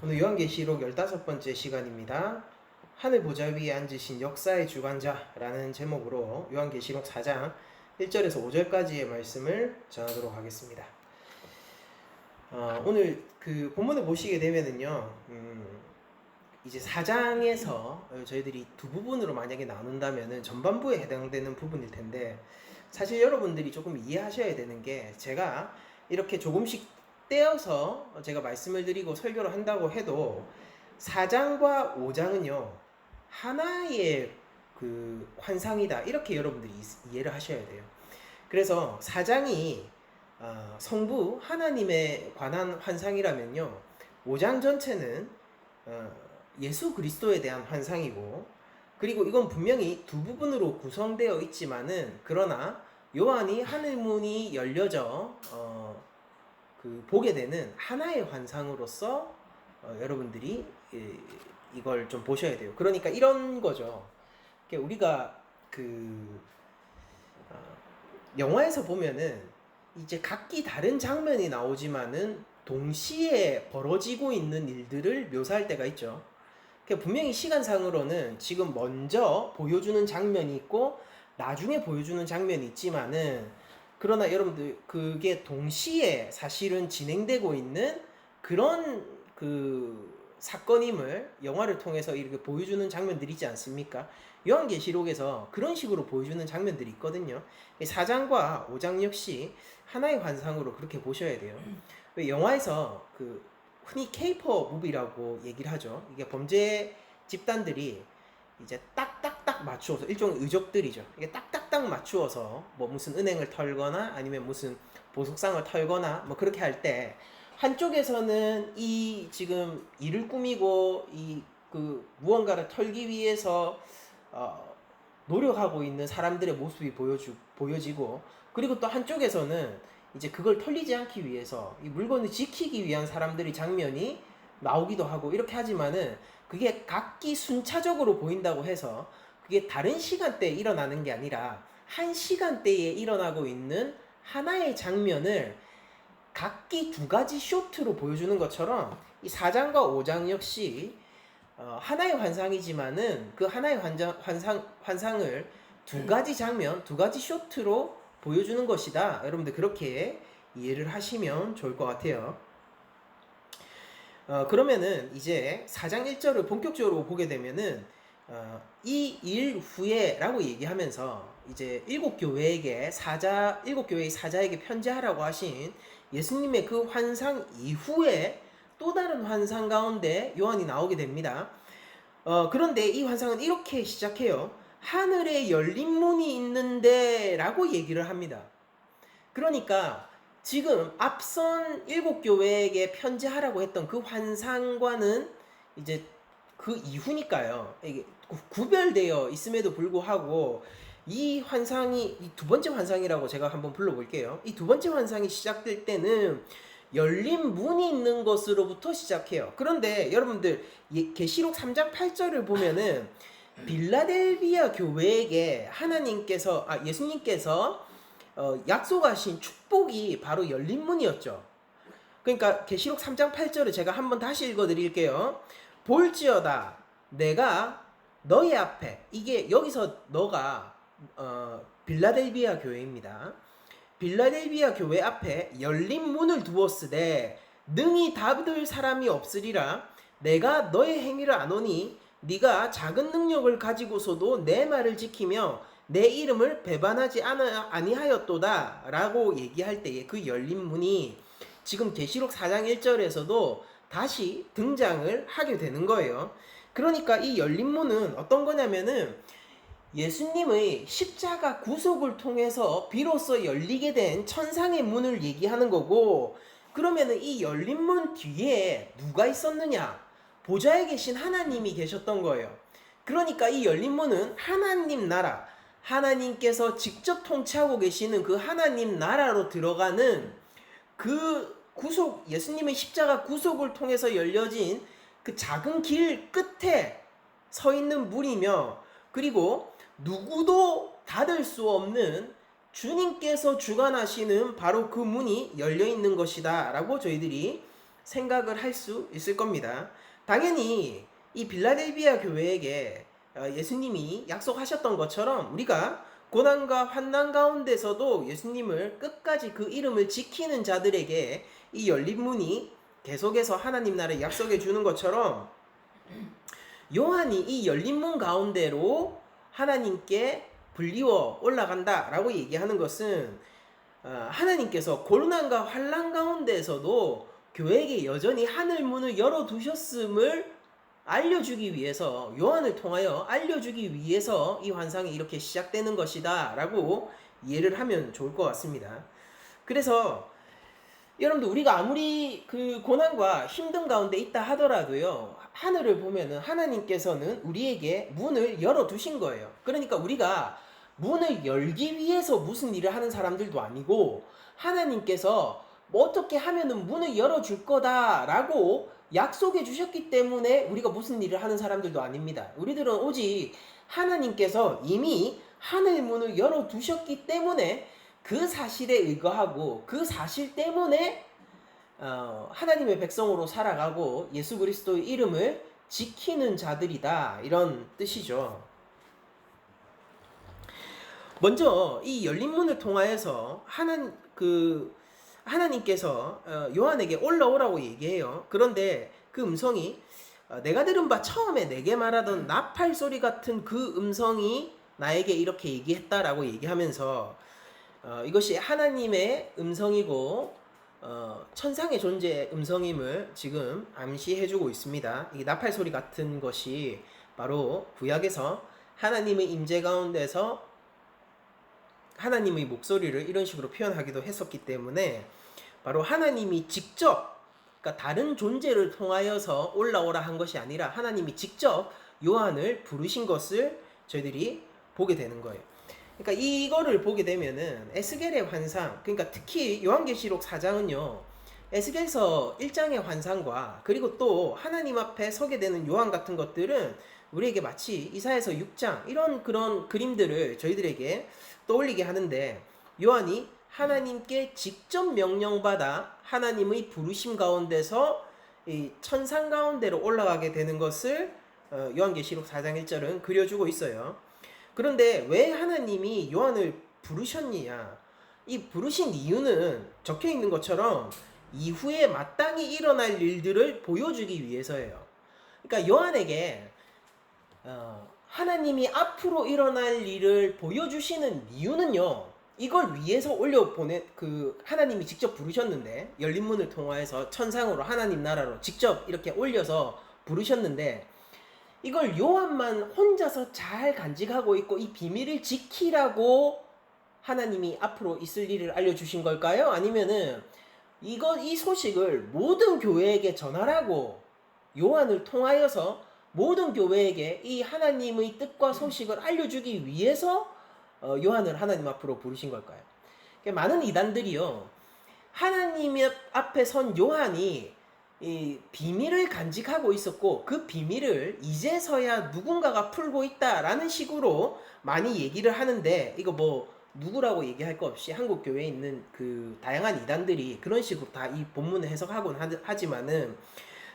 오늘 요한계시록 15번째 시간입니다. 하늘 보좌 위에 앉으신 역사의 주관자라는 제목으로 요한계시록 4장 1절에서 5절까지의 말씀을 전하도록 하겠습니다. 오늘 그 본문을 보시게 되면은요, 이제 4장에서 저희들이 두 부분으로 만약에 나눈다면은 전반부에 해당되는 부분일 텐데, 사실 여러분들이 조금 이해하셔야 되는 게, 제가 이렇게 조금씩 떼어서 제가 말씀을 드리고 설교를 한다고 해도 4장과 5장은요 하나의 그 환상이다, 이렇게 여러분들이 이해를 하셔야 돼요. 그래서 4장이 성부 하나님에 관한 환상이라면요, 5장 전체는 예수 그리스도에 대한 환상이고, 그리고 이건 분명히 두 부분으로 구성되어 있지만은, 그러나 요한이 하늘문이 열려져 보게 되는 하나의 환상으로서 여러분들이 이걸 좀 보셔야 돼요. 그러니까 이런 거죠. 우리가 영화에서 보면은 이제 각기 다른 장면이 나오지만은 동시에 벌어지고 있는 일들을 묘사할 때가 있죠. 분명히 시간상으로는 지금 먼저 보여주는 장면이 있고 나중에 보여주는 장면이 있지만은, 그러나 여러분들 그게 동시에 사실은 진행되고 있는 그런 사건임을 영화를 통해서 이렇게 보여주는 장면들이 있지 않습니까? 요한계시록에서 그런 식으로 보여주는 장면들이 있거든요. 4장과 5장 역시 하나의 환상으로 그렇게 보셔야 돼요. 영화에서 흔히 케이퍼 무비라고 얘기를 하죠. 이게 범죄 집단들이 이제 딱딱딱 맞추어서, 일종의 의적들이죠. 이게 딱딱딱 맞추어서 뭐 무슨 은행을 털거나 아니면 무슨 보석상을 털거나 뭐 그렇게 할 때, 한쪽에서는 이 지금 일을 꾸미고 무언가를 털기 위해서 노력하고 있는 사람들의 모습이 보여지고, 그리고 또 한쪽에서는 이제 그걸 털리지 않기 위해서 이 물건을 지키기 위한 사람들의 장면이 나오기도 하고, 이렇게 하지만은 그게 각기 순차적으로 보인다고 해서 그게 다른 시간대에 일어나는 게 아니라 한 시간대에 일어나고 있는 하나의 장면을 각기 두 가지 쇼트로 보여주는 것처럼, 이 4장과 5장 역시 하나의 환상이지만은 그 하나의 환상을 두 가지 장면, 두 가지 쇼트로 보여주는 것이다. 여러분들 그렇게 이해를 하시면 좋을 것 같아요. 그러면은 이제 4장 1절을 본격적으로 보게 되면은 이 일 후에 라고 얘기하면서 이제 일곱 교회의 사자에게 편지하라고 하신 예수님의 그 환상 이후에 또 다른 환상 가운데 요한이 나오게 됩니다. 그런데 이 환상은 이렇게 시작해요. 하늘에 열린 문이 있는데 라고 얘기를 합니다. 그러니까 지금 앞선 일곱 교회에게 편지하라고 했던 그 환상과는 이제 그 이후니까요. 이게 구별되어 있음에도 불구하고 이 환상이, 이 두 번째 환상이라고 제가 한번 불러볼게요. 이 두 번째 환상이 시작될 때는 열린 문이 있는 것으로부터 시작해요. 그런데 여러분들 계시록 3장 8절을 보면은 빌라델비아 교회에게 예수님께서 약속하신 축복이 바로 열린 문이었죠. 그러니까 계시록 3장 8절을 제가 한번 다시 읽어드릴게요. 볼지어다 내가 너희 앞에, 이게 여기서 너가 빌라델비아 교회입니다. 빌라델비아 교회 앞에 열린 문을 두었으되 능히 닫을 사람이 없으리라. 내가 너의 행위를 아노니 네가 작은 능력을 가지고서도 내 말을 지키며 내 이름을 배반하지 아니하였도다 라고 얘기할 때에 그 열린 문이 지금 계시록 4장 1절에서도 다시 등장을 하게 되는 거예요. 그러니까 이 열린 문은 어떤 거냐면은 예수님의 십자가 구속을 통해서 비로소 열리게 된 천상의 문을 얘기하는 거고, 그러면은 이 열린 문 뒤에 누가 있었느냐? 보좌에 계신 하나님이 계셨던 거예요. 그러니까 이 열린 문은 하나님 나라, 하나님께서 직접 통치하고 계시는 그 하나님 나라로 들어가는 그 예수님의 십자가 구속을 통해서 열려진 그 작은 길 끝에 서 있는 문이며, 그리고 누구도 닫을 수 없는 주님께서 주관하시는 바로 그 문이 열려 있는 것이다 라고 저희들이 생각을 할 수 있을 겁니다. 당연히 이 빌라델비아 교회에게 예수님이 약속하셨던 것처럼 우리가 고난과 환난 가운데서도 예수님을 끝까지 그 이름을 지키는 자들에게 이 열린 문이 계속해서 하나님 나라를 약속해 주는 것처럼 요한이 이 열린 문 가운데로 하나님께 불리워 올라간다라고 얘기하는 것은 하나님께서 고난과 환난 가운데서도 교회에게 여전히 하늘 문을 열어두셨음을 알려주기 위해서, 요한을 통하여 알려주기 위해서 이 환상이 이렇게 시작되는 것이다 라고 이해를 하면 좋을 것 같습니다. 그래서 여러분들, 우리가 아무리 그 고난과 힘든 가운데 있다 하더라도요, 하늘을 보면은 하나님께서는 우리에게 문을 열어두신 거예요. 그러니까 우리가 문을 열기 위해서 무슨 일을 하는 사람들도 아니고, 하나님께서 뭐 어떻게 하면은 문을 열어줄 거다라고 약속해 주셨기 때문에 우리가 무슨 일을 하는 사람들도 아닙니다. 우리들은 오직 하나님께서 이미 하늘 문을 열어두셨기 때문에 그 사실에 의거하고 그 사실 때문에 하나님의 백성으로 살아가고 예수 그리스도의 이름을 지키는 자들이다, 이런 뜻이죠. 먼저 이 열린 문을 통하여서 하나님께서 요한에게 올라오라고 얘기해요. 그런데 그 음성이 내가 들은 바 처음에 내게 말하던 나팔 소리 같은 그 음성이 나에게 이렇게 얘기했다라고 얘기하면서 이것이 하나님의 음성이고 천상의 존재의 음성임을 지금 암시해주고 있습니다. 이 나팔 소리 같은 것이 바로 구약에서 하나님의 임재 가운데서 하나님의 목소리를 이런 식으로 표현하기도 했었기 때문에 바로 하나님이 직접, 그러니까 다른 존재를 통하여서 올라오라 한 것이 아니라 하나님이 직접 요한을 부르신 것을 저희들이 보게 되는 거예요. 그러니까 이거를 보게 되면은 에스겔의 환상, 그러니까 특히 요한계시록 4장은요, 에스겔서 1장의 환상과 그리고 또 하나님 앞에 서게 되는 요한 같은 것들은 우리에게 마치 이사야서 6장 이런 그런 그림들을 저희들에게 떠올리게 하는데, 요한이 하나님께 직접 명령받아 하나님의 부르심 가운데서 이 천상 가운데로 올라가게 되는 것을 요한계시록 4장 1절은 그려주고 있어요. 그런데 왜 하나님이 요한을 부르셨느냐? 이 부르신 이유는 적혀 있는 것처럼 이후에 마땅히 일어날 일들을 보여주기 위해서예요. 그러니까 요한에게 하나님이 앞으로 일어날 일을 보여주시는 이유는요, 이걸 위해서 하나님이 직접 부르셨는데, 열린 문을 통하여서 천상으로 하나님 나라로 직접 이렇게 올려서 부르셨는데, 이걸 요한만 혼자서 잘 간직하고 있고 이 비밀을 지키라고 하나님이 앞으로 있을 일을 알려주신 걸까요? 아니면은 이 소식을 모든 교회에게 전하라고 요한을 통하여서 모든 교회에게 이 하나님의 뜻과 소식을 알려주기 위해서 요한을 하나님 앞으로 부르신 걸까요? 많은 이단들이요, 하나님 앞에 선 요한이 이 비밀을 간직하고 있었고 그 비밀을 이제서야 누군가가 풀고 있다라는 식으로 많이 얘기를 하는데, 이거 뭐 누구라고 얘기할 거 없이 한국 교회에 있는 그 다양한 이단들이 그런 식으로 다 이 본문을 해석하곤 하지만은,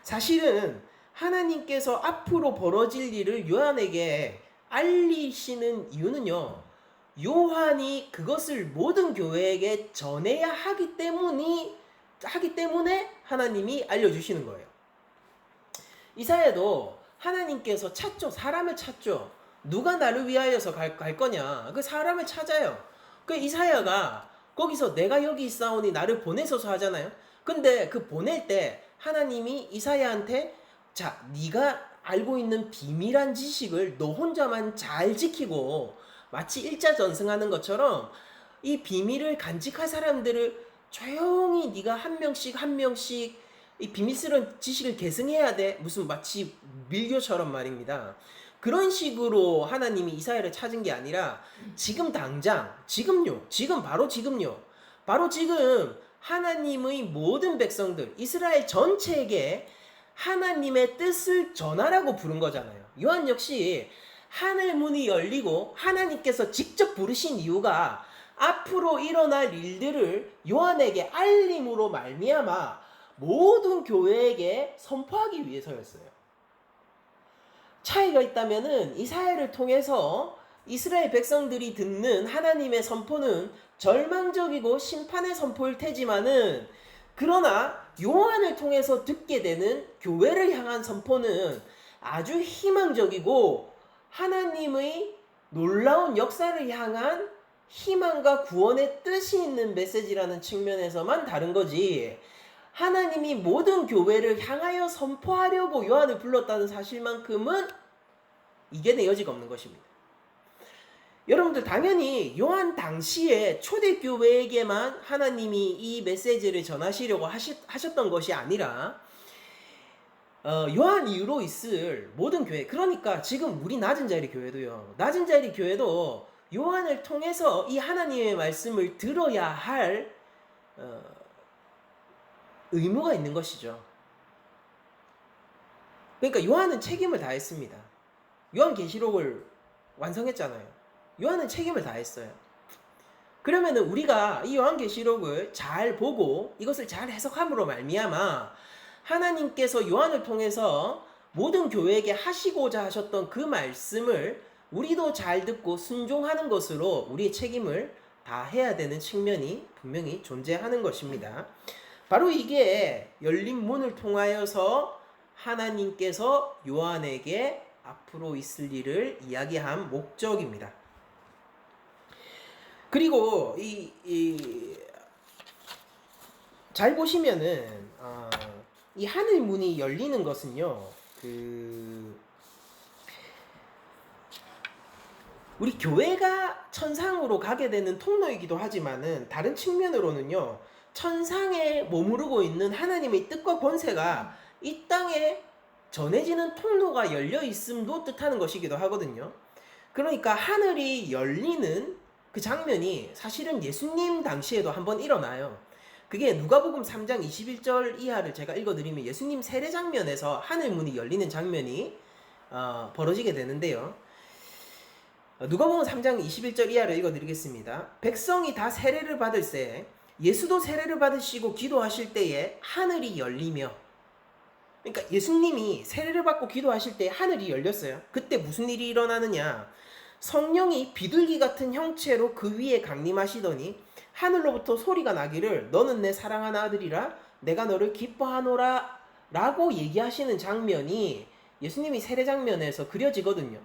사실은 하나님께서 앞으로 벌어질 일을 요한에게 알리시는 이유는요, 요한이 그것을 모든 교회에게 전해야 하기 때문에 하나님이 알려주시는 거예요. 이사야도 하나님께서 찾죠. 사람을 찾죠. 누가 나를 위하여서 갈 거냐. 그 사람을 찾아요. 그 이사야가 거기서 내가 여기 있사오니 나를 보내소서 하잖아요. 근데 그 보낼 때 하나님이 이사야한테, 자, 네가 알고 있는 비밀한 지식을 너 혼자만 잘 지키고, 마치 일자전승하는 것처럼 이 비밀을 간직할 사람들을 조용히 네가 한 명씩 이 비밀스러운 지식을 계승해야 돼. 무슨 마치 밀교처럼 말입니다. 그런 식으로 하나님이 이사야를 찾은 게 아니라 지금 당장, 바로 지금 하나님의 모든 백성들, 이스라엘 전체에게 하나님의 뜻을 전하라고 부른 거잖아요. 요한 역시 하늘 문이 열리고 하나님께서 직접 부르신 이유가 앞으로 일어날 일들을 요한에게 알림으로 말미암아 모든 교회에게 선포하기 위해서였어요. 차이가 있다면은 이사야를 통해서 이스라엘 백성들이 듣는 하나님의 선포는 절망적이고 심판의 선포일 테지만은, 그러나 요한을 통해서 듣게 되는 교회를 향한 선포는 아주 희망적이고 하나님의 놀라운 역사를 향한 희망과 구원의 뜻이 있는 메시지라는 측면에서만 다른 거지, 하나님이 모든 교회를 향하여 선포하려고 요한을 불렀다는 사실만큼은 이견의 여지가 없는 것입니다. 여러분들, 당연히 요한 당시에 초대교회에게만 하나님이 이 메시지를 전하시려고 하셨던 것이 아니라 요한 이후로 있을 모든 교회, 그러니까 지금 우리 낮은 자리 교회도요, 낮은 자리 교회도 요한을 통해서 이 하나님의 말씀을 들어야 할 의무가 있는 것이죠. 그러니까 요한은 책임을 다했습니다. 요한계시록을 완성했잖아요. 요한은 책임을 다했어요. 그러면은 우리가 이 요한계시록을 잘 보고 이것을 잘 해석함으로 말미암아 하나님께서 요한을 통해서 모든 교회에게 하시고자 하셨던 그 말씀을 우리도 잘 듣고 순종하는 것으로 우리의 책임을 다해야 되는 측면이 분명히 존재하는 것입니다. 바로 이게 열린 문을 통하여서 하나님께서 요한에게 앞으로 있을 일을 이야기한 목적입니다. 그리고 잘 보시면은 이 하늘 문이 열리는 것은요, 우리 교회가 천상으로 가게 되는 통로이기도 하지만은, 다른 측면으로는요, 천상에 머무르고 있는 하나님의 뜻과 권세가 이 땅에 전해지는 통로가 열려 있음도 뜻하는 것이기도 하거든요. 그러니까 하늘이 열리는 그 장면이 사실은 예수님 당시에도 한번 일어나요. 그게 누가복음 3장 21절 이하를 제가 읽어드리면 예수님 세례 장면에서 하늘 문이 열리는 장면이 벌어지게 되는데요. 누가복음 3장 21절 이하를 읽어드리겠습니다. 백성이 다 세례를 받을새 예수도 세례를 받으시고 기도하실 때에 하늘이 열리며, 그러니까 예수님이 세례를 받고 기도하실 때 하늘이 열렸어요. 그때 무슨 일이 일어나느냐, 성령이 비둘기 같은 형체로 그 위에 강림하시더니 하늘로부터 소리가 나기를 너는 내 사랑하는 아들이라 내가 너를 기뻐하노라 라고 얘기하시는 장면이 예수님이 세례 장면에서 그려지거든요.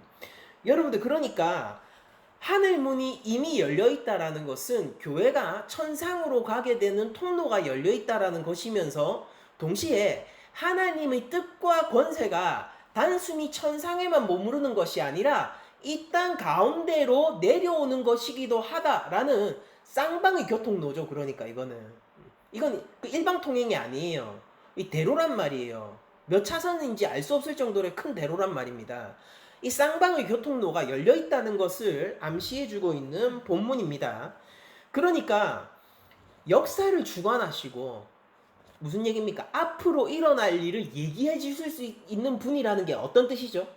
여러분들, 그러니까 하늘문이 이미 열려있다라는 것은 교회가 천상으로 가게 되는 통로가 열려있다라는 것이면서, 동시에 하나님의 뜻과 권세가 단순히 천상에만 머무르는 것이 아니라 이 땅 가운데로 내려오는 것이기도 하다라는 쌍방의 교통로죠. 그러니까 이건 그 일방 통행이 아니에요. 이 대로란 말이에요. 몇 차선인지 알 수 없을 정도의 큰 대로란 말입니다. 이 쌍방의 교통로가 열려 있다는 것을 암시해주고 있는 본문입니다. 그러니까 역사를 주관하시고, 무슨 얘기입니까? 앞으로 일어날 일을 얘기해 주실 수 있는 분이라는 게 어떤 뜻이죠?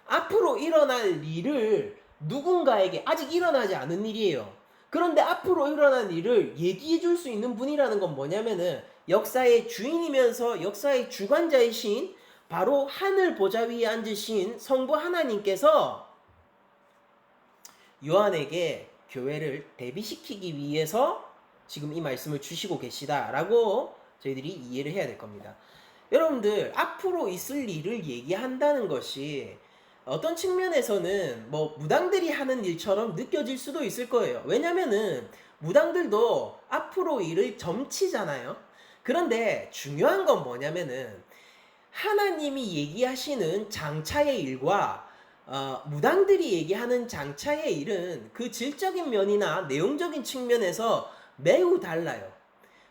앞으로 일어날 일을 누군가에게, 아직 일어나지 않은 일이에요. 그런데 앞으로 일어날 일을 얘기해 줄 수 있는 분이라는 건 뭐냐면은 역사의 주인이면서 역사의 주관자이신 바로 하늘 보좌 위에 앉으신 성부 하나님께서 요한에게 교회를 대비시키기 위해서 지금 이 말씀을 주시고 계시다라고 저희들이 이해를 해야 될 겁니다. 여러분들, 앞으로 있을 일을 얘기한다는 것이 어떤 측면에서는 뭐 무당들이 하는 일처럼 느껴질 수도 있을 거예요. 왜냐면은 무당들도 앞으로 일을 점치잖아요. 그런데 중요한 건 뭐냐면은 하나님이 얘기하시는 장차의 일과 무당들이 얘기하는 장차의 일은 그 질적인 면이나 내용적인 측면에서 매우 달라요.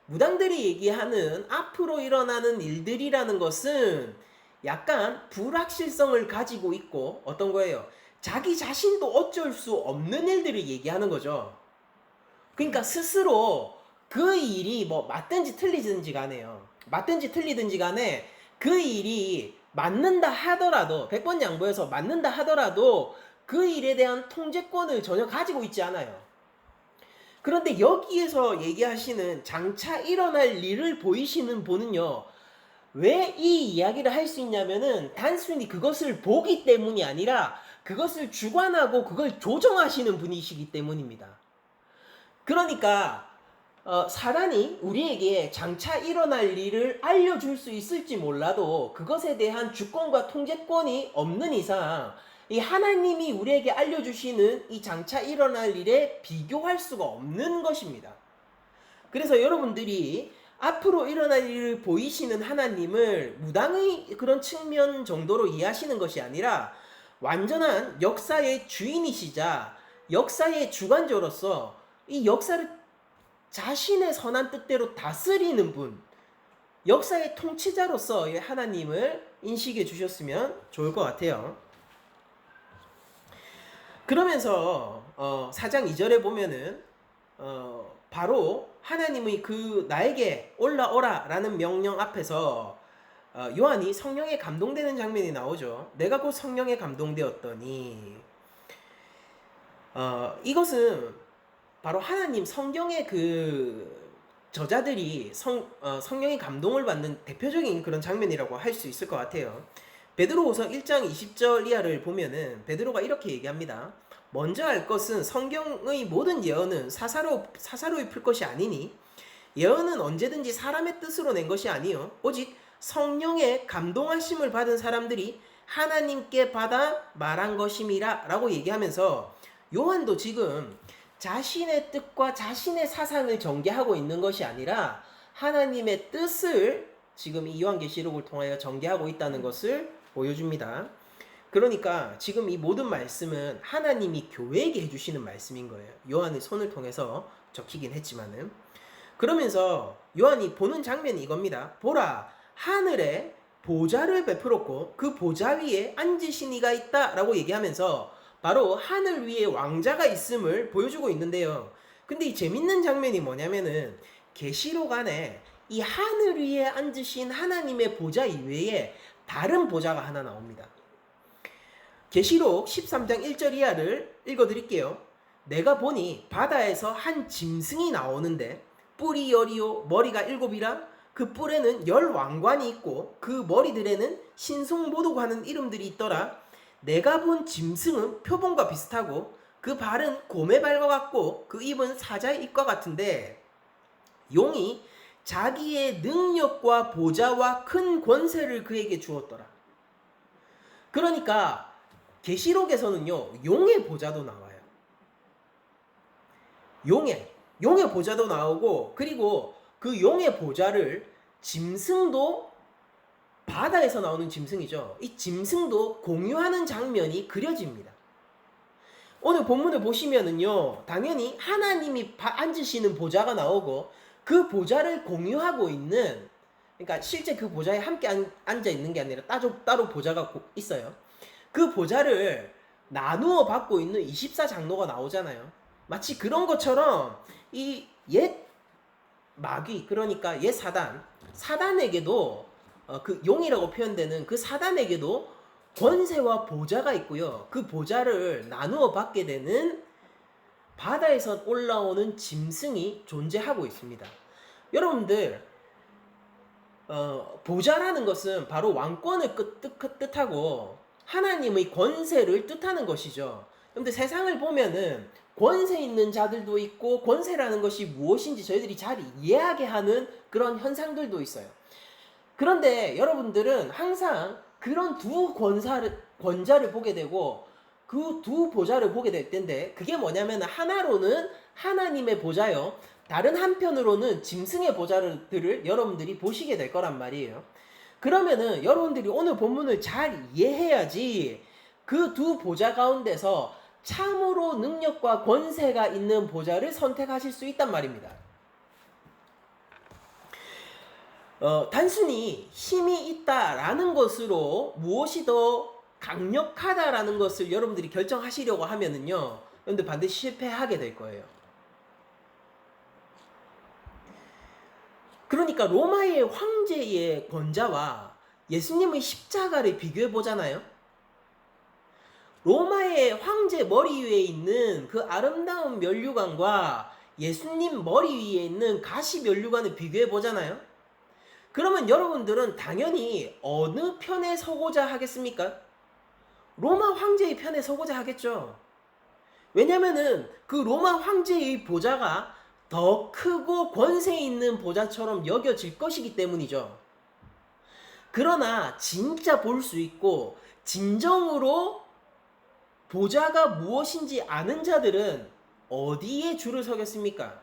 무당들이 얘기하는 앞으로 일어나는 일들이라는 것은 약간 불확실성을 가지고 있고, 어떤 거예요? 자기 자신도 어쩔 수 없는 일들을 얘기하는 거죠. 그러니까 스스로 그 일이 뭐 맞든지 틀리든지 간에요. 맞든지 틀리든지 간에 그 일이 맞는다 하더라도, 100번 양보해서 맞는다 하더라도 그 일에 대한 통제권을 전혀 가지고 있지 않아요. 그런데 여기에서 얘기하시는 장차 일어날 일을 보이시는 분은요, 왜 이 이야기를 할 수 있냐면은 단순히 그것을 보기 때문이 아니라 그것을 주관하고 그걸 조정하시는 분이시기 때문입니다. 그러니까 사단이 우리에게 장차 일어날 일을 알려줄 수 있을지 몰라도 그것에 대한 주권과 통제권이 없는 이상 이 하나님이 우리에게 알려주시는 이 장차 일어날 일에 비교할 수가 없는 것입니다. 그래서 여러분들이 앞으로 일어날 일을 보이시는 하나님을 무당의 그런 측면 정도로 이해하시는 것이 아니라 완전한 역사의 주인이시자 역사의 주관자로서 이 역사를 자신의 선한 뜻대로 다스리는 분, 역사의 통치자로서 하나님을 인식해 주셨으면 좋을 것 같아요. 그러면서 4장 2절에 보면은 바로 하나님의 그 나에게 올라오라 라는 명령 앞에서 요한이 성령에 감동되는 장면이 나오죠. 내가 곧 성령에 감동되었더니 이것은 바로 하나님 성경의 그 저자들이 성령의 감동을 받는 대표적인 그런 장면이라고 할 수 있을 것 같아요. 베드로후서 1장 20절 이하를 보면은 베드로가 이렇게 얘기합니다. 먼저 알 것은 성경의 모든 예언은 사사로이 풀 것이 아니니 예언은 언제든지 사람의 뜻으로 낸 것이 아니요 오직 성령의 감동하심을 받은 사람들이 하나님께 받아 말한 것임이라 라고 얘기하면서 요한도 지금 자신의 뜻과 자신의 사상을 전개하고 있는 것이 아니라 하나님의 뜻을 지금 이 요한계시록을 통하여 전개하고 있다는 것을 보여줍니다. 그러니까 지금 이 모든 말씀은 하나님이 교회에게 해주시는 말씀인 거예요. 요한의 손을 통해서 적히긴 했지만은. 그러면서 요한이 보는 장면이 이겁니다. 보라, 하늘에 보좌를 베풀었고 그 보좌 위에 앉으신 이가 있다 라고 얘기하면서 바로 하늘 위에 왕자가 있음을 보여주고 있는데요. 근데 이 재밌는 장면이 뭐냐면은 계시록 안에 이 하늘 위에 앉으신 하나님의 보좌 이외에 다른 보좌가 하나 나옵니다. 계시록 13장 1절 이하를 읽어드릴게요. 내가 보니 바다에서 한 짐승이 나오는데 뿔이 10이요 머리가 7이라 그 뿔에는 10왕관이 있고 그 머리들에는 신성모독 하는 이름들이 있더라. 내가 본 짐승은 표범과 비슷하고 그 발은 곰의 발과 같고 그 입은 사자의 입과 같은데 용이 자기의 능력과 보좌와 큰 권세를 그에게 주었더라. 그러니까 계시록에서는요 용의 보좌도 나와요. 용의 보좌도 나오고 그리고 그 용의 보좌를 짐승도 바다에서 나오는 짐승이죠. 이 짐승도 공유하는 장면이 그려집니다. 오늘 본문을 보시면은요 당연히 하나님이 앉으시는 보좌가 나오고 그 보좌를 공유하고 있는 그러니까 실제 그 보좌에 함께 앉아 있는 게 아니라 따로 보좌가 있어요. 그 보좌를 나누어 받고 있는 24장로가 나오잖아요. 마치 그런 것처럼 이 옛 마귀 그러니까 옛 사단에게도 그 용이라고 표현되는 그 사단에게도 권세와 보좌가 있고요. 그 보좌를 나누어 받게 되는 바다에서 올라오는 짐승이 존재하고 있습니다. 여러분들 보좌라는 것은 바로 왕권을 뜻하고 하나님의 권세를 뜻하는 것이죠. 그런데 세상을 보면은 권세 있는 자들도 있고 권세라는 것이 무엇인지 저희들이 잘 이해하게 하는 그런 현상들도 있어요. 그런데 여러분들은 항상 그런 두 권자를 보게 되고 그 두 보좌를 보게 될 텐데 그게 뭐냐면 하나로는 하나님의 보좌요. 다른 한편으로는 짐승의 보좌들을 여러분들이 보시게 될 거란 말이에요. 그러면은 여러분들이 오늘 본문을 잘 이해해야지 그 두 보좌 가운데서 참으로 능력과 권세가 있는 보좌를 선택하실 수 있단 말입니다. 단순히 힘이 있다라는 것으로 무엇이 더 강력하다라는 것을 여러분들이 결정하시려고 하면은요, 여러분들 반드시 실패하게 될 거예요. 그러니까 로마의 황제의 권자와 예수님의 십자가를 비교해 보잖아요. 로마의 황제 머리 위에 있는 그 아름다운 면류관과 예수님 머리 위에 있는 가시 면류관을 비교해 보잖아요. 그러면 여러분들은 당연히 어느 편에 서고자 하겠습니까? 로마 황제의 편에 서고자 하겠죠. 왜냐면은 그 로마 황제의 보좌가 더 크고 권세 있는 보좌처럼 여겨질 것이기 때문이죠. 그러나 진짜 볼 수 있고 진정으로 보좌가 무엇인지 아는 자들은 어디에 줄을 서겠습니까?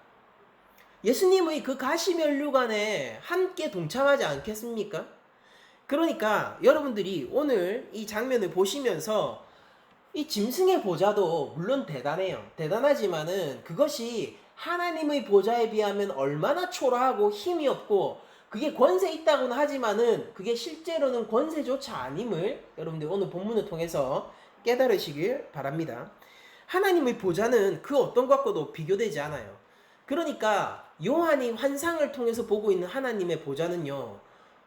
예수님의 그 가시면류관에 함께 동참하지 않겠습니까? 그러니까 여러분들이 오늘 이 장면을 보시면서 이 짐승의 보좌도 물론 대단해요. 대단하지만은 그것이 하나님의 보좌에 비하면 얼마나 초라하고 힘이 없고 그게 권세 있다고는 하지만은 그게 실제로는 권세조차 아님을 여러분들 오늘 본문을 통해서 깨달으시길 바랍니다. 하나님의 보좌는 그 어떤 것과도 비교되지 않아요. 그러니까 요한이 환상을 통해서 보고 있는 하나님의 보좌는요,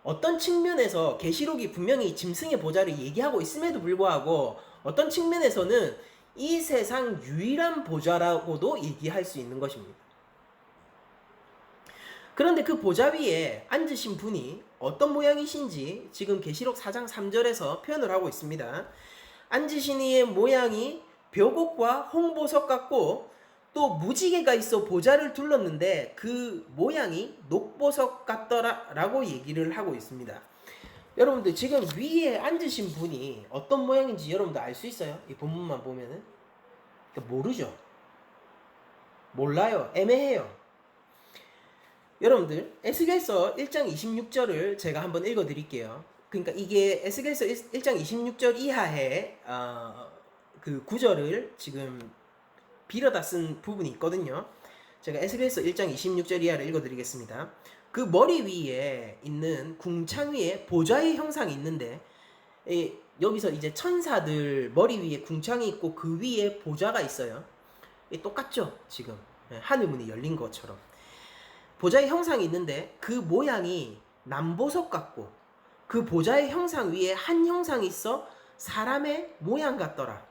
어떤 측면에서 계시록이 분명히 짐승의 보좌를 얘기하고 있음에도 불구하고 어떤 측면에서는 이 세상 유일한 보좌라고도 얘기할 수 있는 것입니다. 그런데 그 보좌 위에 앉으신 분이 어떤 모양이신지 지금 계시록 4장 3절에서 표현을 하고 있습니다. 앉으신 이의 모양이 벼곡과 홍보석 같고 또 무지개가 있어 보좌를 둘렀는데 그 모양이 녹보석 같더라라고 얘기를 하고 있습니다. 여러분들 지금 위에 앉으신 분이 어떤 모양인지 여러분들 알 수 있어요? 이 본문만 보면은 모르죠. 몰라요. 애매해요. 여러분들 에스겔서 1장 26절을 제가 한번 읽어 드릴게요. 그러니까 이게 에스겔서 1장 26절 이하의 그 구절을 지금 빌어다 쓴 부분이 있거든요. 제가 에스겔서 1장 26절 이하를 읽어 드리겠습니다. 그 머리 위에 있는 궁창 위에 보좌의 형상이 있는데 여기서 이제 천사들 머리 위에 궁창이 있고 그 위에 보좌가 있어요. 똑같죠? 지금 하늘문이 열린 것처럼 보좌의 형상이 있는데 그 모양이 남보석 같고 그 보좌의 형상 위에 한 형상이 있어 사람의 모양 같더라.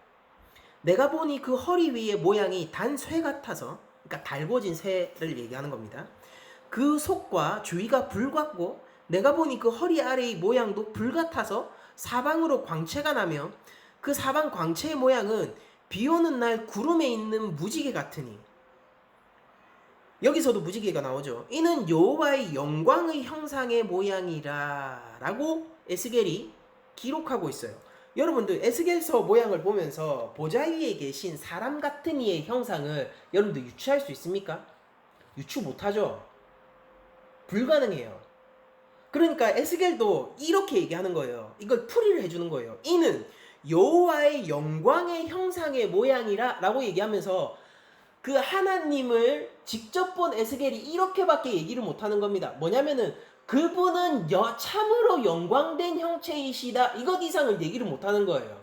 내가 보니 그 허리 위의 모양이 단 쇠 같아서, 그러니까 달궈진 쇠를 얘기하는 겁니다. 그 속과 주위가 불 같고 내가 보니 그 허리 아래의 모양도 불 같아서 사방으로 광채가 나며 그 사방 광채의 모양은 비 오는 날 구름에 있는 무지개 같으니, 여기서도 무지개가 나오죠. 이는 여호와의 영광의 형상의 모양이라 라고 에스겔이 기록하고 있어요. 여러분들 에스겔서 모양을 보면서 보좌 위에 계신 사람 같은 이의 형상을 여러분들 유추할 수 있습니까? 유추 못하죠. 불가능해요. 그러니까 에스겔도 이렇게 얘기하는 거예요. 이걸 풀이를 해주는 거예요. 이는 여호와의 영광의 형상의 모양이라 라고 얘기하면서 그 하나님을 직접 본 에스겔이 이렇게밖에 얘기를 못하는 겁니다. 뭐냐면은 그분은 참으로 영광된 형체이시다, 이것 이상을 얘기를 못하는 거예요.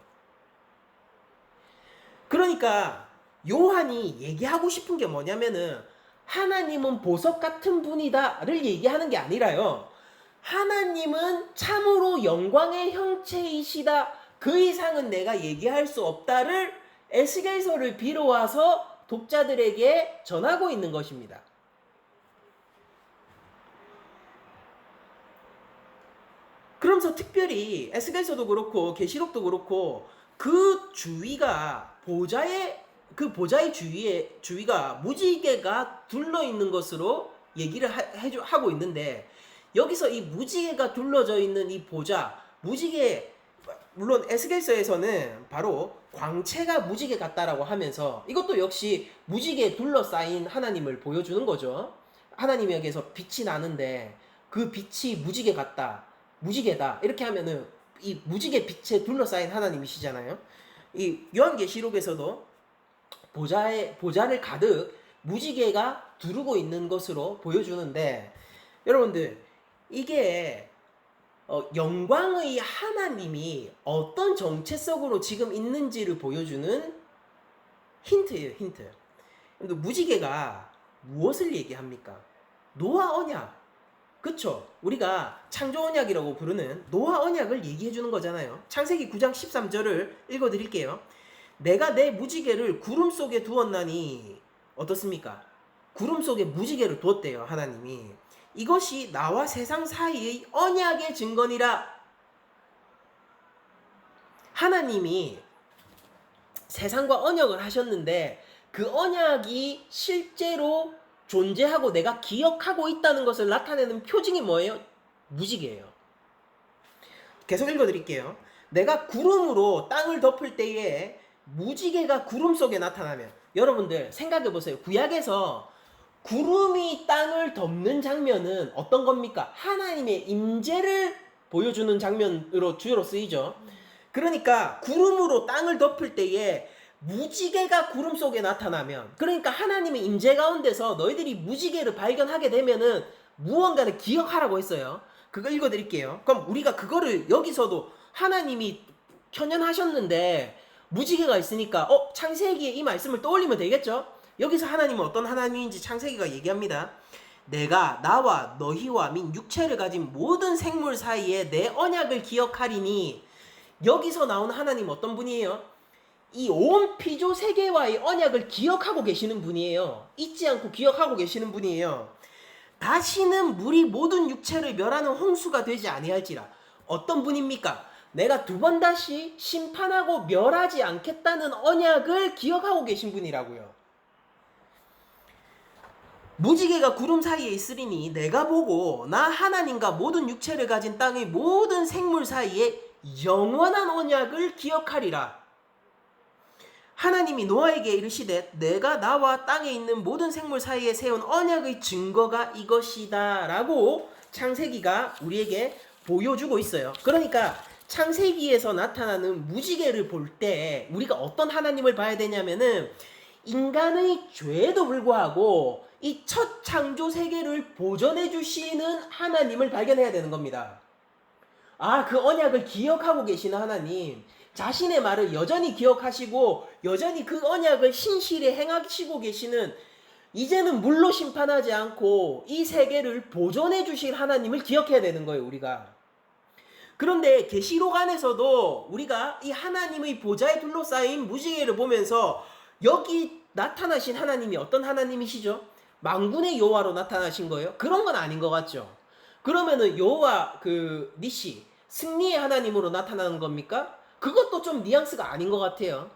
그러니까 요한이 얘기하고 싶은 게 뭐냐면은 하나님은 보석 같은 분이다를 얘기하는 게 아니라요, 하나님은 참으로 영광의 형체이시다, 그 이상은 내가 얘기할 수 없다를 에스겔서를 빌어와서 독자들에게 전하고 있는 것입니다. 그러면서 특별히 에스겔서도 그렇고 계시록도 그렇고 그 주위가 보좌의 주위가 무지개가 둘러 있는 것으로 얘기를 하고 있는데, 여기서 이 무지개가 둘러져 있는 이 보좌, 무지개, 물론 에스겔서에서는 바로 광채가 무지개 같다라고 하면서 이것도 역시 무지개에 둘러싸인 하나님을 보여주는 거죠. 하나님에게서 빛이 나는데 그 빛이 무지개 같다, 무지개다, 이렇게 하면은 이 무지개 빛에 둘러싸인 하나님이시잖아요. 이 요한계시록에서도 보좌를 가득 무지개가 두르고 있는 것으로 보여주는데, 여러분들 이게 영광의 하나님이 어떤 정체성으로 지금 있는지를 보여주는 힌트예요, 힌트. 무지개가 무엇을 얘기합니까? 노아 언약. 그쵸? 우리가 창조 언약이라고 부르는 노아 언약을 얘기해 주는 거잖아요. 창세기 9장 13절을 읽어 드릴게요. 내가 내 무지개를 구름 속에 두었나니 어떻습니까? 구름 속에 무지개를 두었대요. 하나님이. 이것이 나와 세상 사이의 언약의 증거니라. 하나님이 세상과 언약을 하셨는데 그 언약이 실제로 존재하고 내가 기억하고 있다는 것을 나타내는 표징이 뭐예요? 무지개예요. 계속 읽어드릴게요. 내가 구름으로 땅을 덮을 때에 무지개가 구름 속에 나타나면, 여러분들 생각해보세요. 구약에서 구름이 땅을 덮는 장면은 어떤 겁니까? 하나님의 임재를 보여주는 장면으로 주로 쓰이죠. 그러니까 구름으로 땅을 덮을 때에 무지개가 구름 속에 나타나면, 그러니까 하나님의 임재 가운데서 너희들이 무지개를 발견하게 되면은 무언가를 기억하라고 했어요. 그거 읽어드릴게요. 그럼 우리가 그거를 여기서도 하나님이 현현하셨는데 무지개가 있으니까 창세기에 이 말씀을 떠올리면 되겠죠? 여기서 하나님은 어떤 하나님인지 창세기가 얘기합니다. 내가 나와 너희와 민 육체를 가진 모든 생물 사이에 내 언약을 기억하리니. 여기서 나온 하나님 어떤 분이에요? 이 온 피조 세계와의 언약을 기억하고 계시는 분이에요. 잊지 않고 기억하고 계시는 분이에요. 다시는 물이 모든 육체를 멸하는 홍수가 되지 아니할지라. 어떤 분입니까? 내가 두 번 다시 심판하고 멸하지 않겠다는 언약을 기억하고 계신 분이라고요. 무지개가 구름 사이에 있으리니 내가 보고 나 하나님과 모든 육체를 가진 땅의 모든 생물 사이에 영원한 언약을 기억하리라. 하나님이 노아에게 이르시되 내가 나와 땅에 있는 모든 생물 사이에 세운 언약의 증거가 이것이다 라고 창세기가 우리에게 보여주고 있어요. 그러니까 창세기에서 나타나는 무지개를 볼 때 우리가 어떤 하나님을 봐야 되냐면은 인간의 죄에도 불구하고 이 첫 창조 세계를 보존해 주시는 하나님을 발견해야 되는 겁니다. 그 언약을 기억하고 계시는 하나님, 자신의 말을 여전히 기억하시고 여전히 그 언약을 신실히 행하시고 계시는, 이제는 물로 심판하지 않고 이 세계를 보존해 주실 하나님을 기억해야 되는 거예요, 우리가. 그런데 계시록 안에서도 우리가 이 하나님의 보좌에 둘러싸인 무지개를 보면서 여기 나타나신 하나님이 어떤 하나님이시죠? 만군의 여호와로 나타나신 거예요? 그런 건 아닌 것 같죠? 그러면은 여호와 니시 승리의 하나님으로 나타나는 겁니까? 그것도 좀 뉘앙스가 아닌 것 같아요.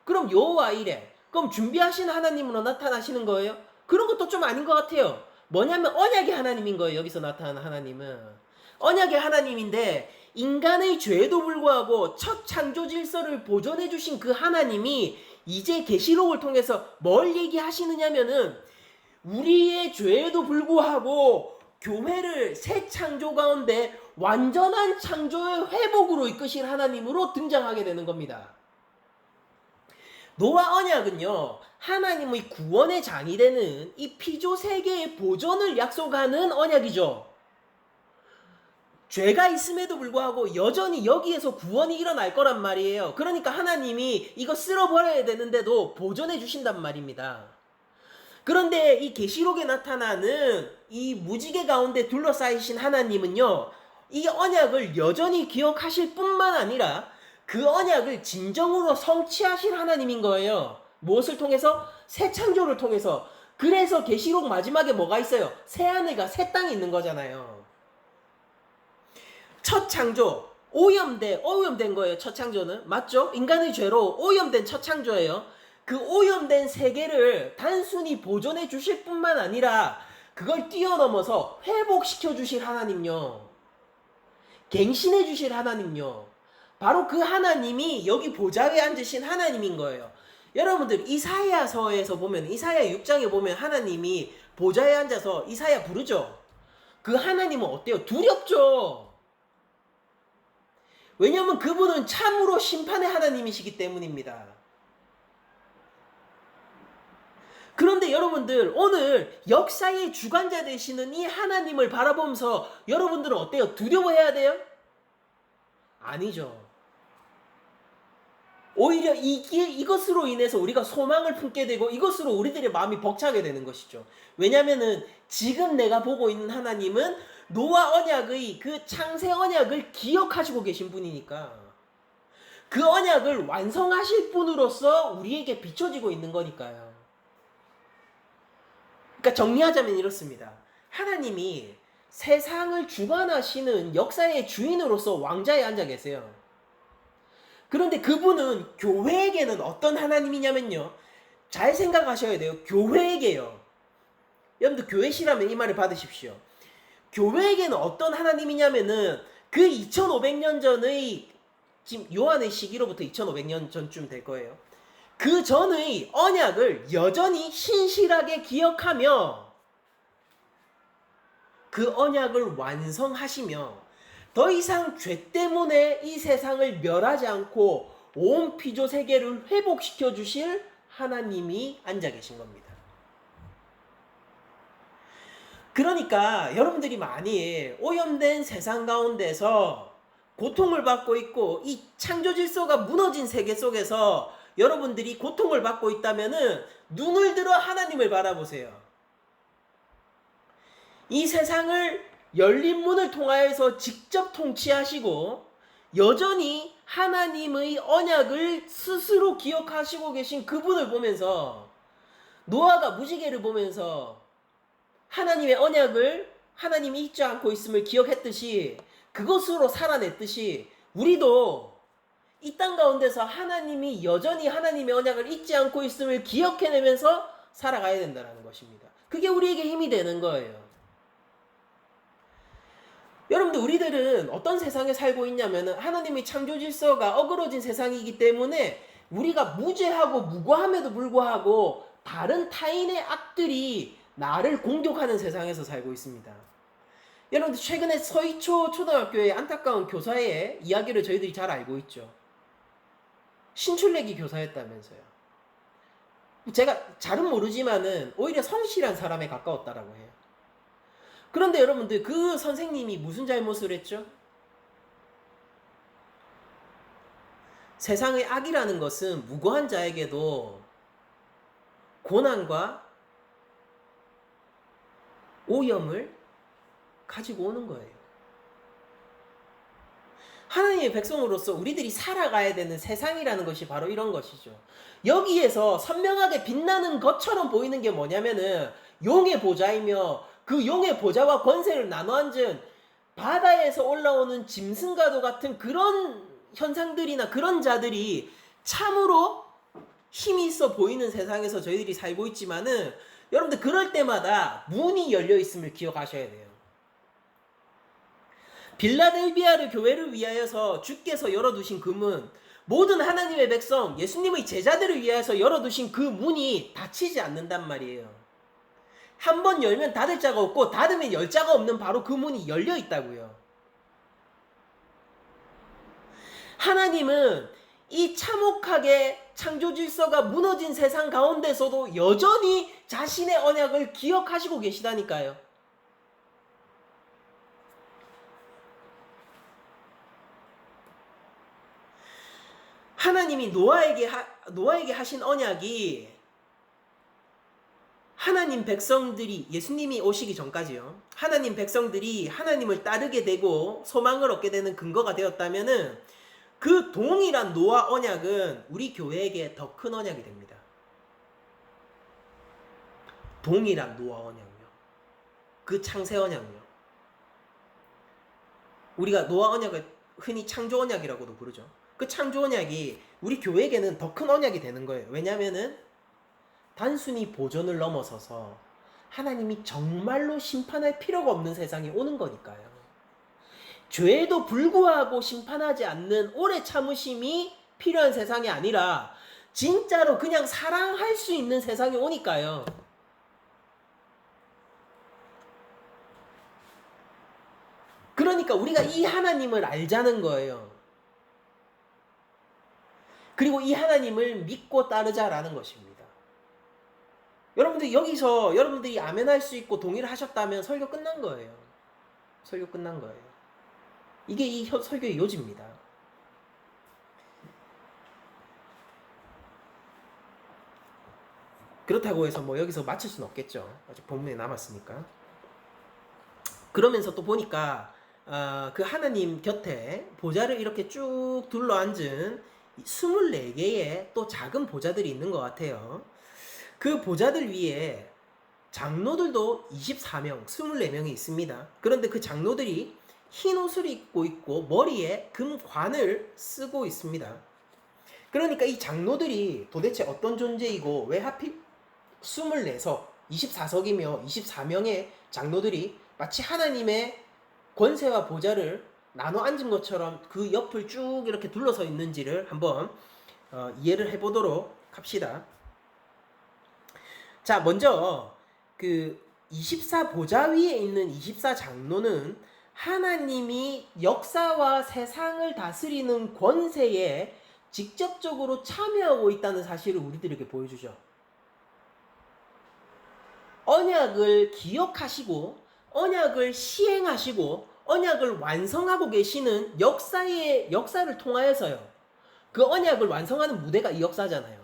그럼 여호와 이레, 그럼 준비하신 하나님으로 나타나시는 거예요? 그런 것도 좀 아닌 것 같아요. 뭐냐면 언약의 하나님인 거예요. 여기서 나타나는 하나님은 언약의 하나님인데 인간의 죄에도 불구하고 첫 창조 질서를 보존해 주신 그 하나님이 이제 계시록을 통해서 뭘 얘기하시느냐면은 우리의 죄에도 불구하고 교회를 새 창조 가운데 완전한 창조의 회복으로 이끄실 하나님으로 등장하게 되는 겁니다. 노아 언약은요, 하나님의 구원의 장이 되는 이 피조 세계의 보존을 약속하는 언약이죠. 죄가 있음에도 불구하고 여전히 여기에서 구원이 일어날 거란 말이에요. 그러니까 하나님이 이거 쓸어버려야 되는데도 보존해 주신단 말입니다. 그런데 이 계시록에 나타나는 이 무지개 가운데 둘러싸이신 하나님은요, 이 언약을 여전히 기억하실 뿐만 아니라 그 언약을 진정으로 성취하실 하나님인 거예요. 무엇을 통해서? 새 창조를 통해서. 그래서 계시록 마지막에 뭐가 있어요? 새 하늘과 새 땅이 있는 거잖아요. 첫 창조, 오염된 거예요. 첫 창조는. 맞죠? 인간의 죄로 오염된 첫 창조예요. 그 오염된 세계를 단순히 보존해 주실 뿐만 아니라 그걸 뛰어넘어서 회복시켜 주실 하나님요, 갱신해 주실 하나님요, 바로 그 하나님이 여기 보좌에 앉으신 하나님인 거예요. 여러분들 이사야서에서 보면, 이사야 6장에 보면 하나님이 보좌에 앉아서 이사야 부르죠. 그 하나님은 어때요? 두렵죠. 왜냐하면 그분은 참으로 심판의 하나님이시기 때문입니다. 그런데 여러분들 오늘 역사의 주관자 되시는 이 하나님을 바라보면서 여러분들은 어때요? 두려워해야 돼요? 아니죠. 오히려 이것으로 인해서 우리가 소망을 품게 되고 이것으로 우리들의 마음이 벅차게 되는 것이죠. 왜냐면은 지금 내가 보고 있는 하나님은 노아 언약의 그 창세 언약을 기억하시고 계신 분이니까 그 언약을 완성하실 분으로서 우리에게 비춰지고 있는 거니까요. 그러니까 정리하자면 이렇습니다. 하나님이 세상을 주관하시는 역사의 주인으로서 왕자에 앉아 계세요. 그런데 그분은 교회에게는 어떤 하나님이냐면요. 잘 생각하셔야 돼요. 교회에게요. 여러분들 교회시라면 이 말을 받으십시오. 교회에게는 어떤 하나님이냐면은 그 2500년 전의 지금 요한의 시기로부터 2500년 전쯤 될 거예요. 그 전의 언약을 여전히 신실하게 기억하며 그 언약을 완성하시며 더 이상 죄 때문에 이 세상을 멸하지 않고 온 피조 세계를 회복시켜 주실 하나님이 앉아 계신 겁니다. 그러니까 여러분들이 많이 오염된 세상 가운데서 고통을 받고 있고 이 창조 질서가 무너진 세계 속에서 여러분들이 고통을 받고 있다면은 눈을 들어 하나님을 바라보세요. 이 세상을 열린 문을 통하여서 직접 통치하시고 여전히 하나님의 언약을 스스로 기억하시고 계신 그분을 보면서 노아가 무지개를 보면서 하나님의 언약을 하나님이 잊지 않고 있음을 기억했듯이 그것으로 살아냈듯이 우리도 이 땅 가운데서 하나님이 여전히 하나님의 언약을 잊지 않고 있음을 기억해내면서 살아가야 된다는 것입니다. 그게 우리에게 힘이 되는 거예요. 여러분들 우리들은 어떤 세상에 살고 있냐면 하나님의 창조 질서가 어그러진 세상이기 때문에 우리가 무죄하고 무고함에도 불구하고 다른 타인의 악들이 나를 공격하는 세상에서 살고 있습니다. 여러분들 최근에 서희초 초등학교의 안타까운 교사의 이야기를 저희들이 잘 알고 있죠. 신출내기 교사였다면서요. 제가 잘은 모르지만은 오히려 성실한 사람에 가까웠다라고 해요. 그런데 여러분들 그 선생님이 무슨 잘못을 했죠? 세상의 악이라는 것은 무고한 자에게도 고난과 오염을 가지고 오는 거예요. 하나님의 백성으로서 우리들이 살아가야 되는 세상이라는 것이 바로 이런 것이죠. 여기에서 선명하게 빛나는 것처럼 보이는 게 뭐냐면은 용의 보좌이며 그 용의 보좌와 권세를 나눠 앉은 바다에서 올라오는 짐승과도 같은 그런 현상들이나 그런 자들이 참으로 힘이 있어 보이는 세상에서 저희들이 살고 있지만은 여러분들 그럴 때마다 문이 열려 있음을 기억하셔야 돼요. 빌라델비아를 교회를 위하여서 주께서 열어두신 그 문, 모든 하나님의 백성, 예수님의 제자들을 위하여서 열어두신 그 문이 닫히지 않는단 말이에요. 한 번 열면 닫을 자가 없고 닫으면 열 자가 없는 바로 그 문이 열려 있다고요. 하나님은 이 참혹하게 창조 질서가 무너진 세상 가운데서도 여전히 자신의 언약을 기억하시고 계시다니까요. 하나님이 노아에게 하신 언약이 하나님 백성들이 예수님이 오시기 전까지요. 하나님 백성들이 하나님을 따르게 되고 소망을 얻게 되는 근거가 되었다면은 그 동일한 노아 언약은 우리 교회에게 더 큰 언약이 됩니다. 동일한 노아 언약요. 그 창세 언약요. 우리가 노아 언약을 흔히 창조 언약이라고도 부르죠. 그 창조 언약이 우리 교회에게는 더 큰 언약이 되는 거예요. 왜냐하면은 단순히 보존을 넘어서서 하나님이 정말로 심판할 필요가 없는 세상이 오는 거니까요. 죄에도 불구하고 심판하지 않는 오래 참으심이 필요한 세상이 아니라 진짜로 그냥 사랑할 수 있는 세상이 오니까요. 그러니까 우리가 이 하나님을 알자는 거예요. 그리고 이 하나님을 믿고 따르자라는 것입니다. 여러분들 여기서 여러분들이 아멘할 수 있고 동의를 하셨다면 설교 끝난 거예요. 설교 끝난 거예요. 이게 이 설교의 요지입니다. 그렇다고 해서 뭐 여기서 마칠 수는 없겠죠. 아직 본문에 남았으니까. 그러면서 또 보니까 그 하나님 곁에 보좌를 이렇게 쭉 둘러앉은 24개의 또 작은 보좌들이 있는 것 같아요. 그 보좌들 위에 장로들도 24명, 24명이 있습니다. 그런데 그 장로들이 흰 옷을 입고 있고 머리에 금관을 쓰고 있습니다. 그러니까 이 장로들이 도대체 어떤 존재이고 왜 하필 24석, 24석이며 24명의 장로들이 마치 하나님의 권세와 보좌를 나눠 앉은 것처럼 그 옆을 쭉 이렇게 둘러서 있는지를 한번 이해를 해보도록 합시다. 자, 먼저 그 24 보좌 위에 있는 24 장로는 하나님이 역사와 세상을 다스리는 권세에 직접적으로 참여하고 있다는 사실을 우리들에게 보여주죠. 언약을 기억하시고 언약을 시행하시고 언약을 완성하고 계시는 역사를 통하여서요. 그 언약을 완성하는 무대가 이 역사잖아요.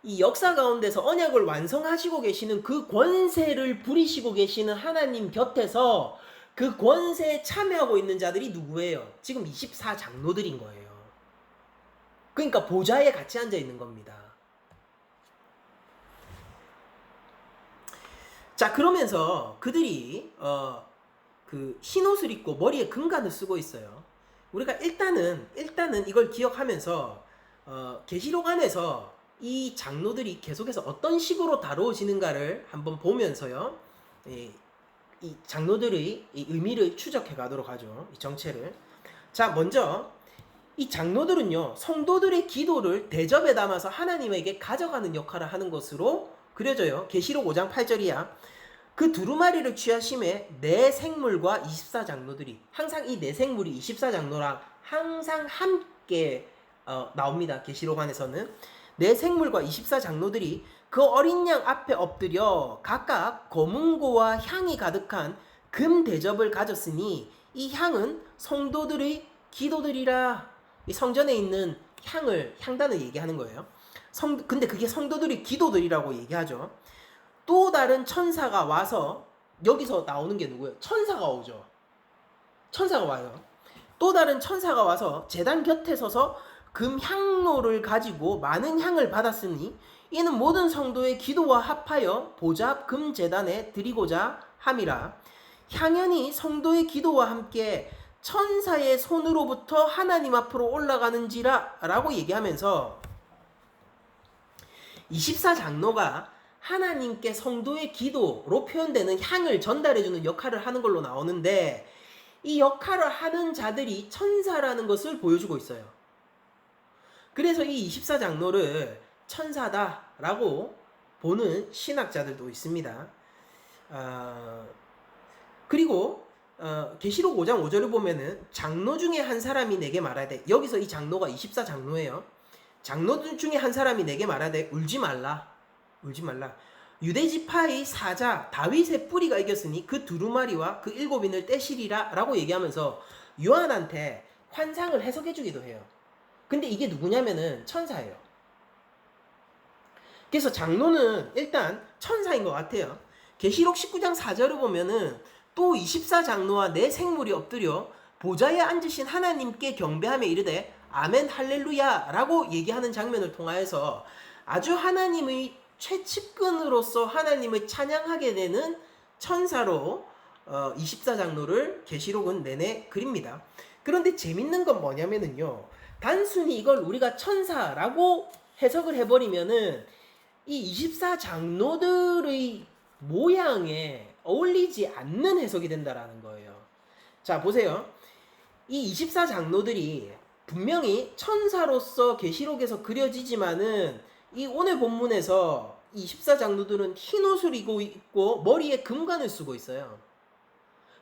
이 역사 가운데서 언약을 완성하시고 계시는 그 권세를 부리시고 계시는 하나님 곁에서 그 권세에 참여하고 있는 자들이 누구예요? 지금 24 장로들인 거예요. 그러니까 보좌에 같이 앉아 있는 겁니다. 자, 그러면서 그들이 그 흰옷을 입고 머리에 금관을 쓰고 있어요. 우리가 일단은 이걸 기억하면서 계시록 안에서 이 장로들이 계속해서 어떤 식으로 다루어지는가를 한번 보면서요, 이 장로들의 이 의미를 추적해 가도록 하죠. 이 정체를. 자, 먼저 이 장로들은요, 성도들의 기도를 대접에 담아서 하나님에게 가져가는 역할을 하는 것으로 그려져요. 계시록 5장 8절이야. 그 두루마리를 취하심에 네 생물과 24 장로들이, 항상 이 네 생물이 24 장로랑 항상 함께 나옵니다. 계시록 안에서는 네 생물과 24 장로들이 그 어린 양 앞에 엎드려 각각 검은고와 향이 가득한 금 대접을 가졌으니 이 향은 성도들의 기도들이라. 이 성전에 있는 향단을 얘기하는 거예요. 근데 그게 성도들의 기도들이라고 얘기하죠. 또 다른 천사가 와서, 여기서 나오는 게 누구예요? 천사가 오죠. 천사가 와요. 또 다른 천사가 와서 제단 곁에 서서 금 향로를 가지고 많은 향을 받았으니 이는 모든 성도의 기도와 합하여 보좌 앞 금 제단에 드리고자 함이라. 향연이 성도의 기도와 함께 천사의 손으로부터 하나님 앞으로 올라가는지라 라고 얘기하면서 24 장로가 하나님께 성도의 기도로 표현되는 향을 전달해주는 역할을 하는 걸로 나오는데, 이 역할을 하는 자들이 천사라는 것을 보여주고 있어요. 그래서 이 24 장로를 천사다라고 보는 신학자들도 있습니다. 그리고 계시록 5장 5절을 보면은 장로 중에 한 사람이 내게 말하되, 여기서 이 장로가 24 장로예요. 장로 중에 한 사람이 내게 말하되 울지 말라. 유대지파의 사자 다윗의 뿌리가 이겼으니 그 두루마리와 그 7인을 떼시리라 라고 얘기하면서 요한한테 환상을 해석해 주기도 해요. 근데 이게 누구냐면은 천사예요. 그래서 장로는 일단 천사인 것 같아요. 계시록 19장 4절을 보면은 또 24 장로와 네 생물이 엎드려 보좌에 앉으신 하나님께 경배하며 이르되 아멘 할렐루야 라고 얘기하는 장면을 통하여서 아주 하나님의 최측근으로서 하나님을 찬양하게 되는 천사로 24 장로를 계시록은 내내 그립니다. 그런데 재밌는 건 뭐냐면은요, 단순히 이걸 우리가 천사라고 해석을 해버리면은 이 24 장로들의 모양에 어울리지 않는 해석이 된다라는 거예요. 자, 보세요. 이 24 장로들이 분명히 천사로서 계시록에서 그려지지만은 이 오늘 본문에서 24 장로들은 흰 옷을 입고 있고 머리에 금관을 쓰고 있어요.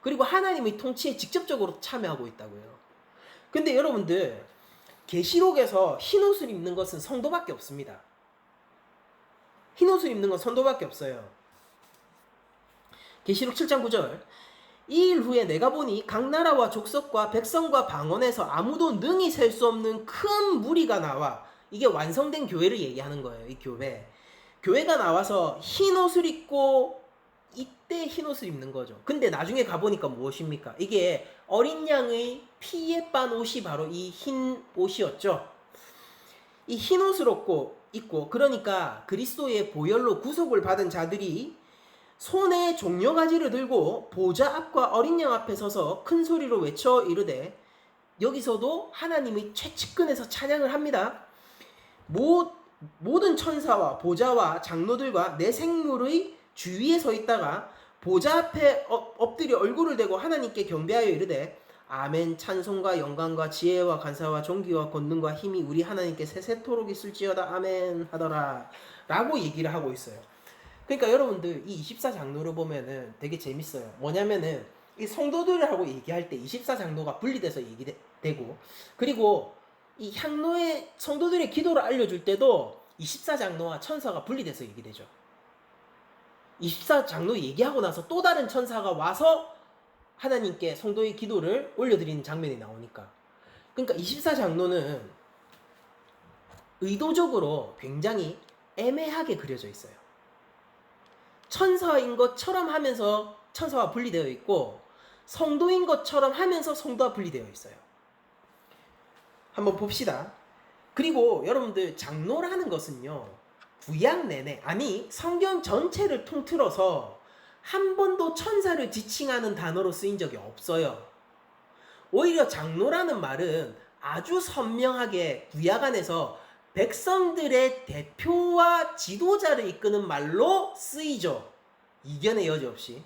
그리고 하나님의 통치에 직접적으로 참여하고 있다고요. 근데 여러분들, 계시록에서 흰 옷을 입는 것은 성도밖에 없습니다. 흰 옷을 입는 건 성도밖에 없어요. 계시록 7장 9절. 이 일 후에 내가 보니 각 나라와 족속과 백성과 방언에서 아무도 능히 셀 수 없는 큰 무리가 나와, 이게 완성된 교회를 얘기하는 거예요. 이 교회가 나와서 흰 옷을 입고, 이때 흰 옷을 입는 거죠. 근데 나중에 가보니까 무엇입니까? 이게 어린 양의 피에 빤 옷이 바로 이 흰 옷이었죠. 이 흰 옷을 입고, 그러니까 그리스도의 보혈로 구속을 받은 자들이 손에 종려가지를 들고 보좌 앞과 어린 양 앞에 서서 큰 소리로 외쳐 이르되, 여기서도 하나님의 최측근에서 찬양을 합니다. 모든 천사와 보좌와 장로들과 내 생물의 주위에 서 있다가 보좌 앞에 엎드려 얼굴을 대고 하나님께 경배하여 이르되, 아멘. 찬송과 영광과 지혜와 간사와 존귀와 권능과 힘이 우리 하나님께 세세토록 있을지어다. 아멘 하더라 라고 얘기를 하고 있어요. 그러니까 여러분들 이 24장로를 보면은 되게 재밌어요. 뭐냐면은 이 성도들하고 얘기할 때 24장로가 분리돼서 얘기되고, 그리고 이 향로의 성도들의 기도를 알려줄 때도 24장로와 천사가 분리돼서 얘기되죠. 24장로 얘기하고 나서 또 다른 천사가 와서 하나님께 성도의 기도를 올려드리는 장면이 나오니까. 그러니까 24장로는 의도적으로 굉장히 애매하게 그려져 있어요. 천사인 것처럼 하면서 천사와 분리되어 있고, 성도인 것처럼 하면서 성도와 분리되어 있어요. 한번 봅시다. 그리고 여러분들, 장로라는 것은요, 구약 내내, 아니 성경 전체를 통틀어서 한 번도 천사를 지칭하는 단어로 쓰인 적이 없어요. 오히려 장로라는 말은 아주 선명하게 구약 안에서 백성들의 대표와 지도자를 이끄는 말로 쓰이죠. 이견의 여지 없이.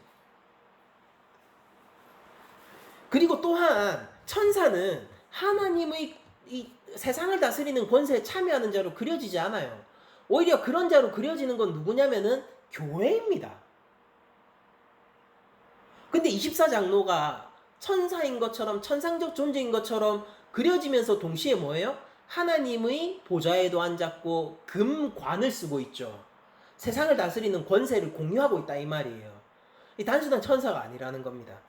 그리고 또한 천사는 하나님의 이 세상을 다스리는 권세에 참여하는 자로 그려지지 않아요. 오히려 그런 자로 그려지는 건 누구냐면은 교회입니다. 근데 24장로가 천사인 것처럼, 천상적 존재인 것처럼 그려지면서 동시에 뭐예요? 하나님의 보좌에도 앉았고 금관을 쓰고 있죠. 세상을 다스리는 권세를 공유하고 있다 이 말이에요. 이 단순한 천사가 아니라는 겁니다.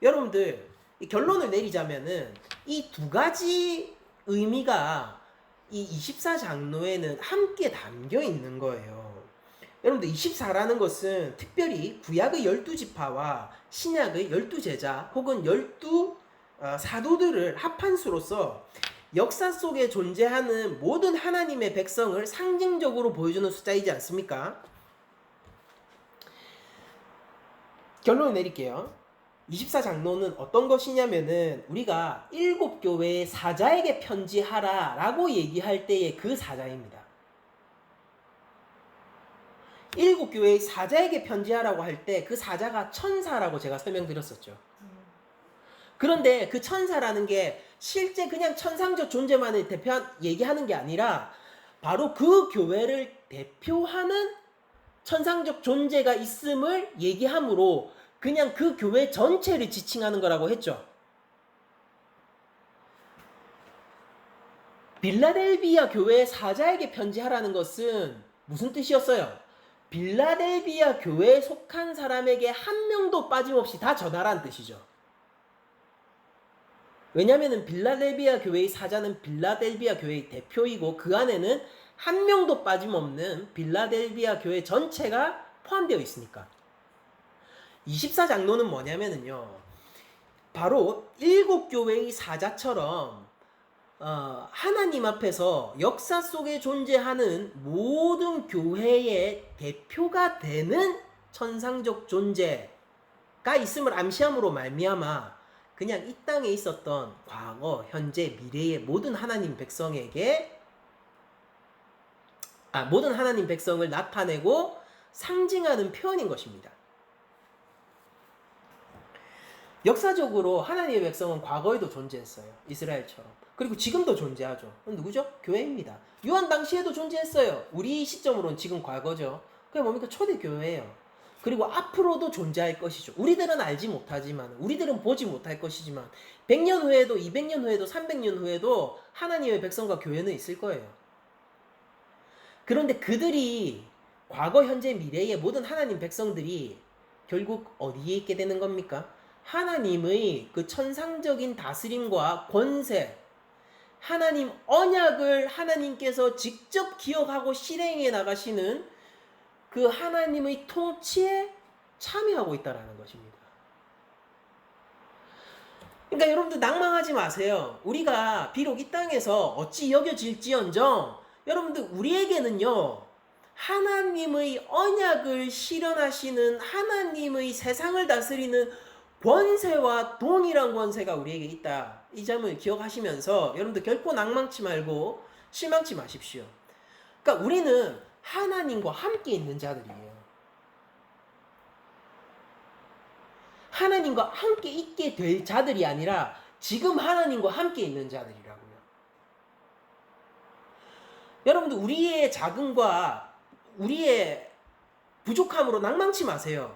여러분들, 이 결론을 내리자면은 이 두 가지 의미가 이 24장로에는 함께 담겨 있는 거예요. 여러분들, 24라는 것은 특별히 구약의 12지파와 신약의 12제자 혹은 12 사도들을 합한 수로서 역사 속에 존재하는 모든 하나님의 백성을 상징적으로 보여주는 숫자이지 않습니까? 결론을 내릴게요. 24장로는 어떤 것이냐면은 우리가 7교회의 사자에게 편지하라 라고 얘기할 때의 그 사자입니다. 7교회의 사자에게 편지하라고 할 때 그 사자가 천사라고 제가 설명드렸었죠. 그런데 그 천사라는 게 실제 그냥 천상적 존재만을 얘기하는 게 아니라 바로 그 교회를 대표하는 천상적 존재가 있음을 얘기하므로 그냥 그 교회 전체를 지칭하는 거라고 했죠. 빌라델비아 교회의 사자에게 편지하라는 것은 무슨 뜻이었어요? 빌라델비아 교회에 속한 사람에게 한 명도 빠짐없이 다 전하라는 뜻이죠. 왜냐하면 빌라델비아 교회의 사자는 빌라델비아 교회의 대표이고 그 안에는 한 명도 빠짐없는 빌라델비아 교회 전체가 포함되어 있으니까. 24장로는 뭐냐면요, 바로 7교회의 사자처럼 하나님 앞에서 역사 속에 존재하는 모든 교회의 대표가 되는 천상적 존재가 있음을 암시함으로 말미암아 그냥 이 땅에 있었던 과거, 현재, 미래의 모든 하나님 백성에게 모든 하나님 백성을 나타내고 상징하는 표현인 것입니다. 역사적으로 하나님의 백성은 과거에도 존재했어요. 이스라엘처럼. 그리고 지금도 존재하죠. 누구죠? 교회입니다. 요한 당시에도 존재했어요. 우리 시점으로는 지금 과거죠. 그게 뭡니까? 초대교회예요. 그리고 앞으로도 존재할 것이죠. 우리들은 알지 못하지만, 우리들은 보지 못할 것이지만 100년 후에도 200년 후에도 300년 후에도 하나님의 백성과 교회는 있을 거예요. 그런데 그들이 과거, 현재, 미래의 모든 하나님 백성들이 결국 어디에 있게 되는 겁니까? 하나님의 그 천상적인 다스림과 권세, 하나님 언약을 하나님께서 직접 기억하고 실행해 나가시는 그 하나님의 통치에 참여하고 있다는 것입니다. 그러니까 여러분들 낭망하지 마세요. 우리가 비록 이 땅에서 어찌 여겨질지언정 여러분들 우리에게는요, 하나님의 언약을 실현하시는 하나님의 세상을 다스리는 권세와 동일한 권세가 우리에게 있다. 이 점을 기억하시면서 여러분들 결코 낭망치 말고 실망치 마십시오. 그러니까 우리는 하나님과 함께 있는 자들이에요. 하나님과 함께 있게 될 자들이 아니라 지금 하나님과 함께 있는 자들이라고요. 여러분들 우리의 자금과 우리의 부족함으로 낭망치 마세요.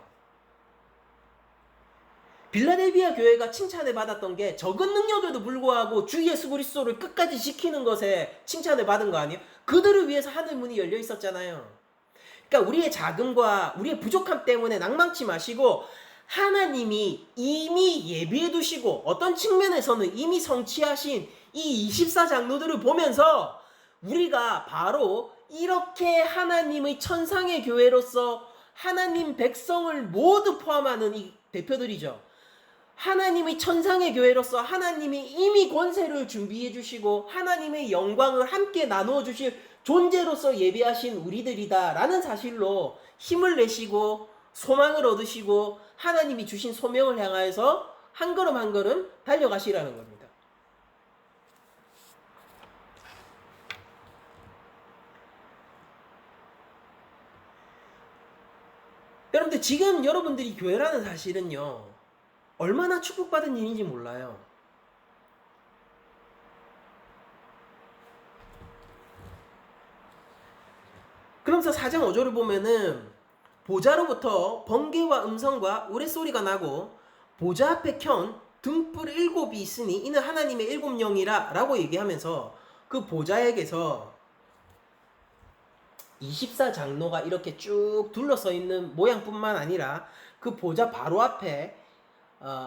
빌라델비아 교회가 칭찬을 받았던 게 적은 능력에도 불구하고 주 예수 그리스도를 끝까지 지키는 것에 칭찬을 받은 거 아니에요? 그들을 위해서 하늘 문이 열려 있었잖아요. 그러니까 우리의 자금과 우리의 부족함 때문에 낭망치 마시고 하나님이 이미 예비해 두시고 어떤 측면에서는 이미 성취하신 이 24장로들을 보면서 우리가 바로 이렇게 하나님의 천상의 교회로서 하나님 백성을 모두 포함하는 이 대표들이죠. 하나님의 천상의 교회로서 하나님이 이미 권세를 준비해 주시고 하나님의 영광을 함께 나누어 주실 존재로서 예비하신 우리들이다 라는 사실로 힘을 내시고 소망을 얻으시고 하나님이 주신 소명을 향하여서 한 걸음 한 걸음 달려가시라는 겁니다. 여러분들 지금 여러분들이 교회라는 사실은요 얼마나 축복받은 일인지 몰라요. 그러면서 4장 5절을 보면은 보좌로부터 번개와 음성과 우레소리가 나고 보좌 앞에 켠 등불 7이 있으니 이는 하나님의 7영이라 라고 얘기하면서 그 보좌에게서 24장로가 이렇게 쭉 둘러서 있는 모양뿐만 아니라 그 보좌 바로 앞에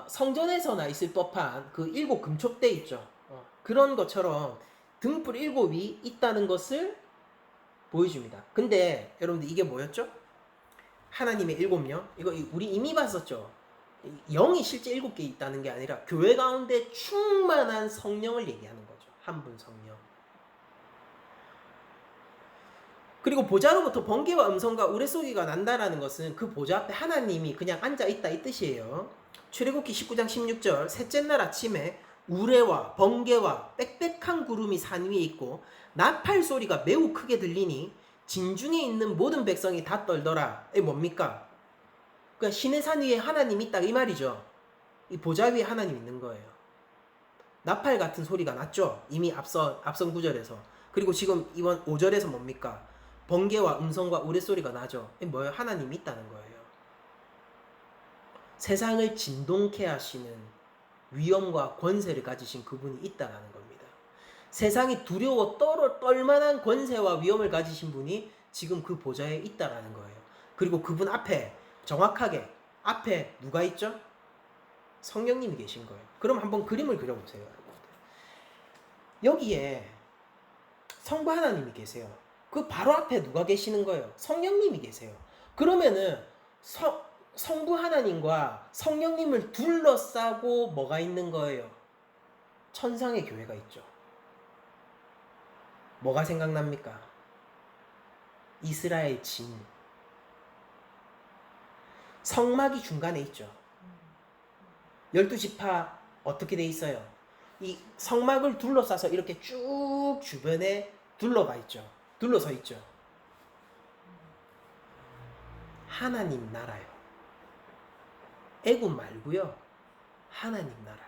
성전에서나 있을 법한 그 7 금촉대 있죠. 그런 것처럼 등불 7이 있다는 것을 보여줍니다. 근데 여러분들 이게 뭐였죠? 하나님의 7영? 이거 우리 이미 봤었죠. 영이 실제 7개 있다는 게 아니라 교회 가운데 충만한 성령을 얘기하는 거죠. 한 분 성령. 그리고 보좌로부터 번개와 음성과 우레소리가 난다라는 것은 그 보좌 앞에 하나님이 그냥 앉아있다 이 뜻이에요. 출애굽기 19장 16절 셋째 날 아침에 우레와 번개와 빽빽한 구름이 산 위에 있고 나팔 소리가 매우 크게 들리니 진중에 있는 모든 백성이 다 떨더라. 이게 뭡니까? 그러니까 신의 산 위에 하나님이 있다 이 말이죠. 이 보좌 위에 하나님 있는 거예요. 나팔 같은 소리가 났죠. 이미 앞선 구절에서. 그리고 지금 이번 5절에서 뭡니까? 번개와 음성과 우레소리가 나죠. 이게 뭐예요? 하나님이 있다는 거예요. 세상을 진동케 하시는 위엄과 권세를 가지신 그분이 있다는 겁니다. 세상이 두려워 떨만한 권세와 위엄을 가지신 분이 지금 그 보좌에 있다는 거예요. 그리고 그분 앞에 정확하게 앞에 누가 있죠? 성령님이 계신 거예요. 그럼 한번 그림을 그려보세요. 여기에 성부 하나님이 계세요. 그 바로 앞에 누가 계시는 거예요? 성령님이 계세요. 그러면은 성부 하나님과 성령님을 둘러싸고 뭐가 있는 거예요? 천상의 교회가 있죠. 뭐가 생각납니까? 이스라엘 진. 성막이 중간에 있죠. 12지파 어떻게 돼 있어요? 이 성막을 둘러싸서 이렇게 쭉 주변에 둘러서 있죠. 하나님 나라요. 애굽 말고요. 하나님 나라요.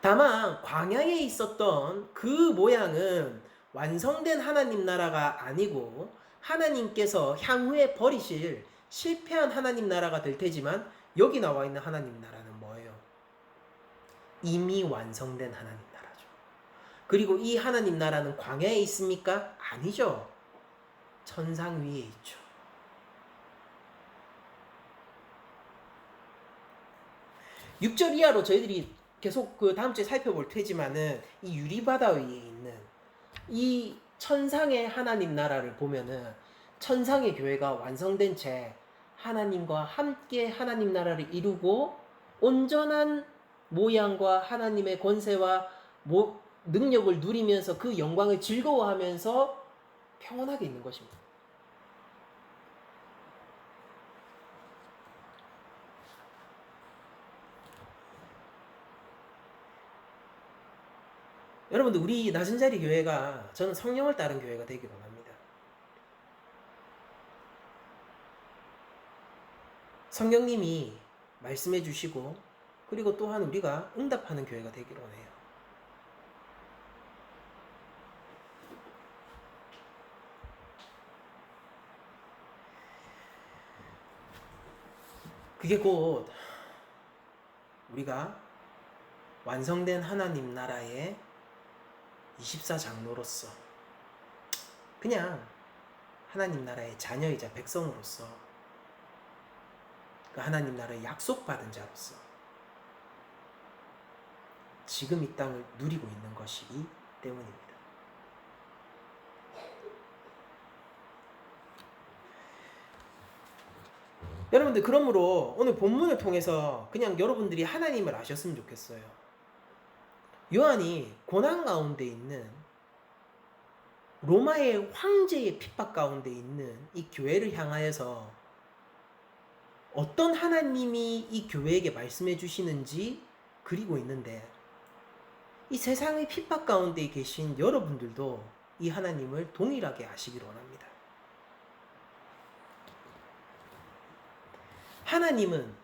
다만 광야에 있었던 그 모양은 완성된 하나님 나라가 아니고 하나님께서 향후에 버리실 실패한 하나님 나라가 될 테지만 여기 나와 있는 하나님 나라는 뭐예요? 이미 완성된 하나님 나라죠. 그리고 이 하나님 나라는 광야에 있습니까? 아니죠. 천상 위에 있죠. (6절) 이하로 저희들이 계속 그 다음 주에 살펴볼 테지만은 이 유리바다 위에 있는 이 천상의 하나님 나라를 보면은 천상의 교회가 완성된 채 하나님과 함께 하나님 나라를 이루고 온전한 모양과 하나님의 권세와 능력을 누리면서 그 영광을 즐거워하면서 평온하게 있는 것입니다. 여러분들 우리 낮은 자리 교회가 저는 성령을 따른 교회가 되기를 원합니다. 성령님이 말씀해 주시고 그리고 또한 우리가 응답하는 교회가 되기를 원해요. 그게 곧 우리가 완성된 하나님 나라의 24장로로서 그냥 하나님 나라의 자녀이자 백성으로서 그 하나님 나라의 약속받은 자로서 지금 이 땅을 누리고 있는 것이기 때문입니다. 여러분들 그러므로 오늘 본문을 통해서 그냥 여러분들이 하나님을 아셨으면 좋겠어요. 요한이 고난 가운데 있는 로마의 황제의 핍박 가운데 있는 이 교회를 향하여서 어떤 하나님이 이 교회에게 말씀해 주시는지 그리고 있는데 이 세상의 핍박 가운데 계신 여러분들도 이 하나님을 동일하게 아시기를 원합니다. 하나님은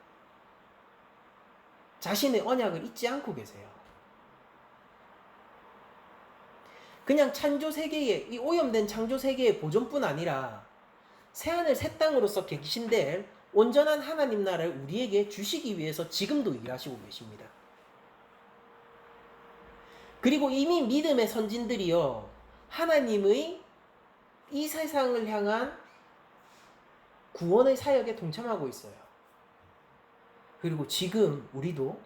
자신의 언약을 잊지 않고 계세요. 그냥 창조세계의 이 오염된 창조세계의 보존뿐 아니라 새하늘 새 땅으로서 계신될 온전한 하나님 나라를 우리에게 주시기 위해서 지금도 일하시고 계십니다. 그리고 이미 믿음의 선진들이요 하나님의 이 세상을 향한 구원의 사역에 동참하고 있어요. 그리고 지금 우리도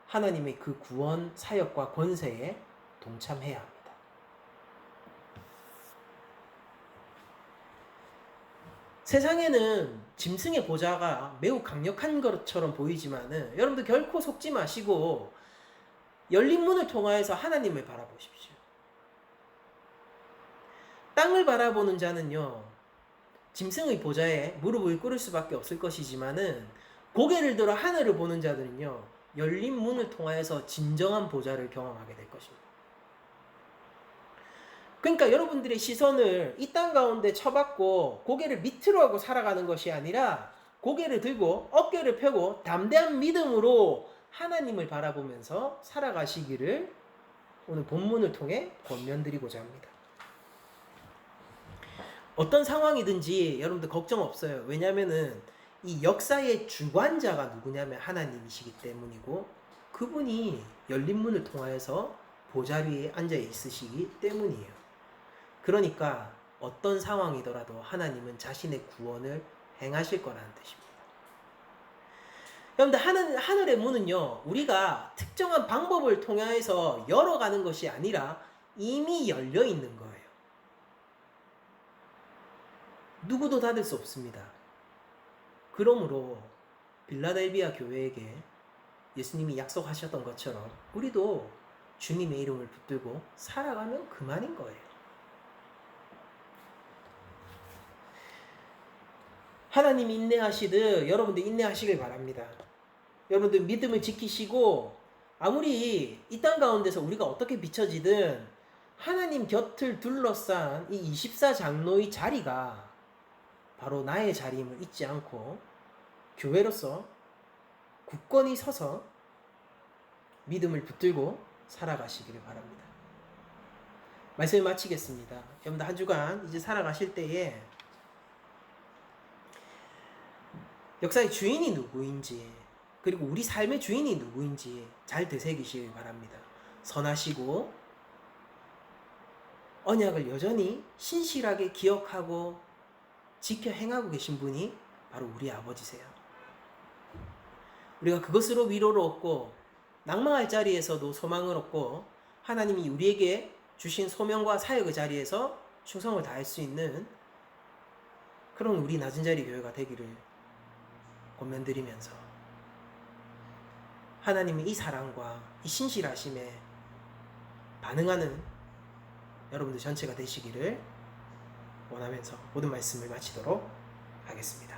하나님의 그 구원 사역과 권세에 동참해야 합니다. 세상에는 짐승의 보좌가 매우 강력한 것처럼 보이지만은 여러분들 결코 속지 마시고 열린 문을 통하여서 하나님을 바라보십시오. 땅을 바라보는 자는요 짐승의 보좌에 무릎을 꿇을 수밖에 없을 것이지만은 고개를 들어 하늘을 보는 자들은요 열린 문을 통하여서 진정한 보좌를 경험하게 될 것입니다. 그러니까 여러분들의 시선을 이 땅 가운데 쳐박고 고개를 밑으로 하고 살아가는 것이 아니라 고개를 들고 어깨를 펴고 담대한 믿음으로 하나님을 바라보면서 살아가시기를 오늘 본문을 통해 권면드리고자 합니다. 어떤 상황이든지 여러분들 걱정 없어요. 왜냐하면은 이 역사의 주관자가 누구냐면 하나님이시기 때문이고 그분이 열린 문을 통하여서 보좌 위에 앉아 있으시기 때문이에요. 그러니까 어떤 상황이더라도 하나님은 자신의 구원을 행하실 거라는 뜻입니다. 여러분들 하늘의 문은요 우리가 특정한 방법을 통해서 열어가는 것이 아니라 이미 열려 있는 거예요. 누구도 닫을 수 없습니다. 그러므로 빌라델비아 교회에게 예수님이 약속하셨던 것처럼 우리도 주님의 이름을 붙들고 살아가면 그만인 거예요. 하나님이 인내하시듯 여러분들 인내하시길 바랍니다. 여러분들 믿음을 지키시고 아무리 이 땅 가운데서 우리가 어떻게 비춰지든 하나님 곁을 둘러싼 이 24장로의 자리가 바로 나의 자리임을 잊지 않고 교회로서 굳건히 서서 믿음을 붙들고 살아가시기를 바랍니다. 말씀을 마치겠습니다. 여러분들 한 주간 이제 살아가실 때에 역사의 주인이 누구인지 그리고 우리 삶의 주인이 누구인지 잘 되새기시길 바랍니다. 선하시고 언약을 여전히 신실하게 기억하고 지켜 행하고 계신 분이 바로 우리 아버지세요. 우리가 그것으로 위로를 얻고 낭망할 자리에서도 소망을 얻고 하나님이 우리에게 주신 소명과 사역의 자리에서 충성을 다할 수 있는 그런 우리 낮은 자리 교회가 되기를 권면드리면서 하나님의 이 사랑과 이 신실하심에 반응하는 여러분들 전체가 되시기를 원하면서 모든 말씀을 마치도록 하겠습니다.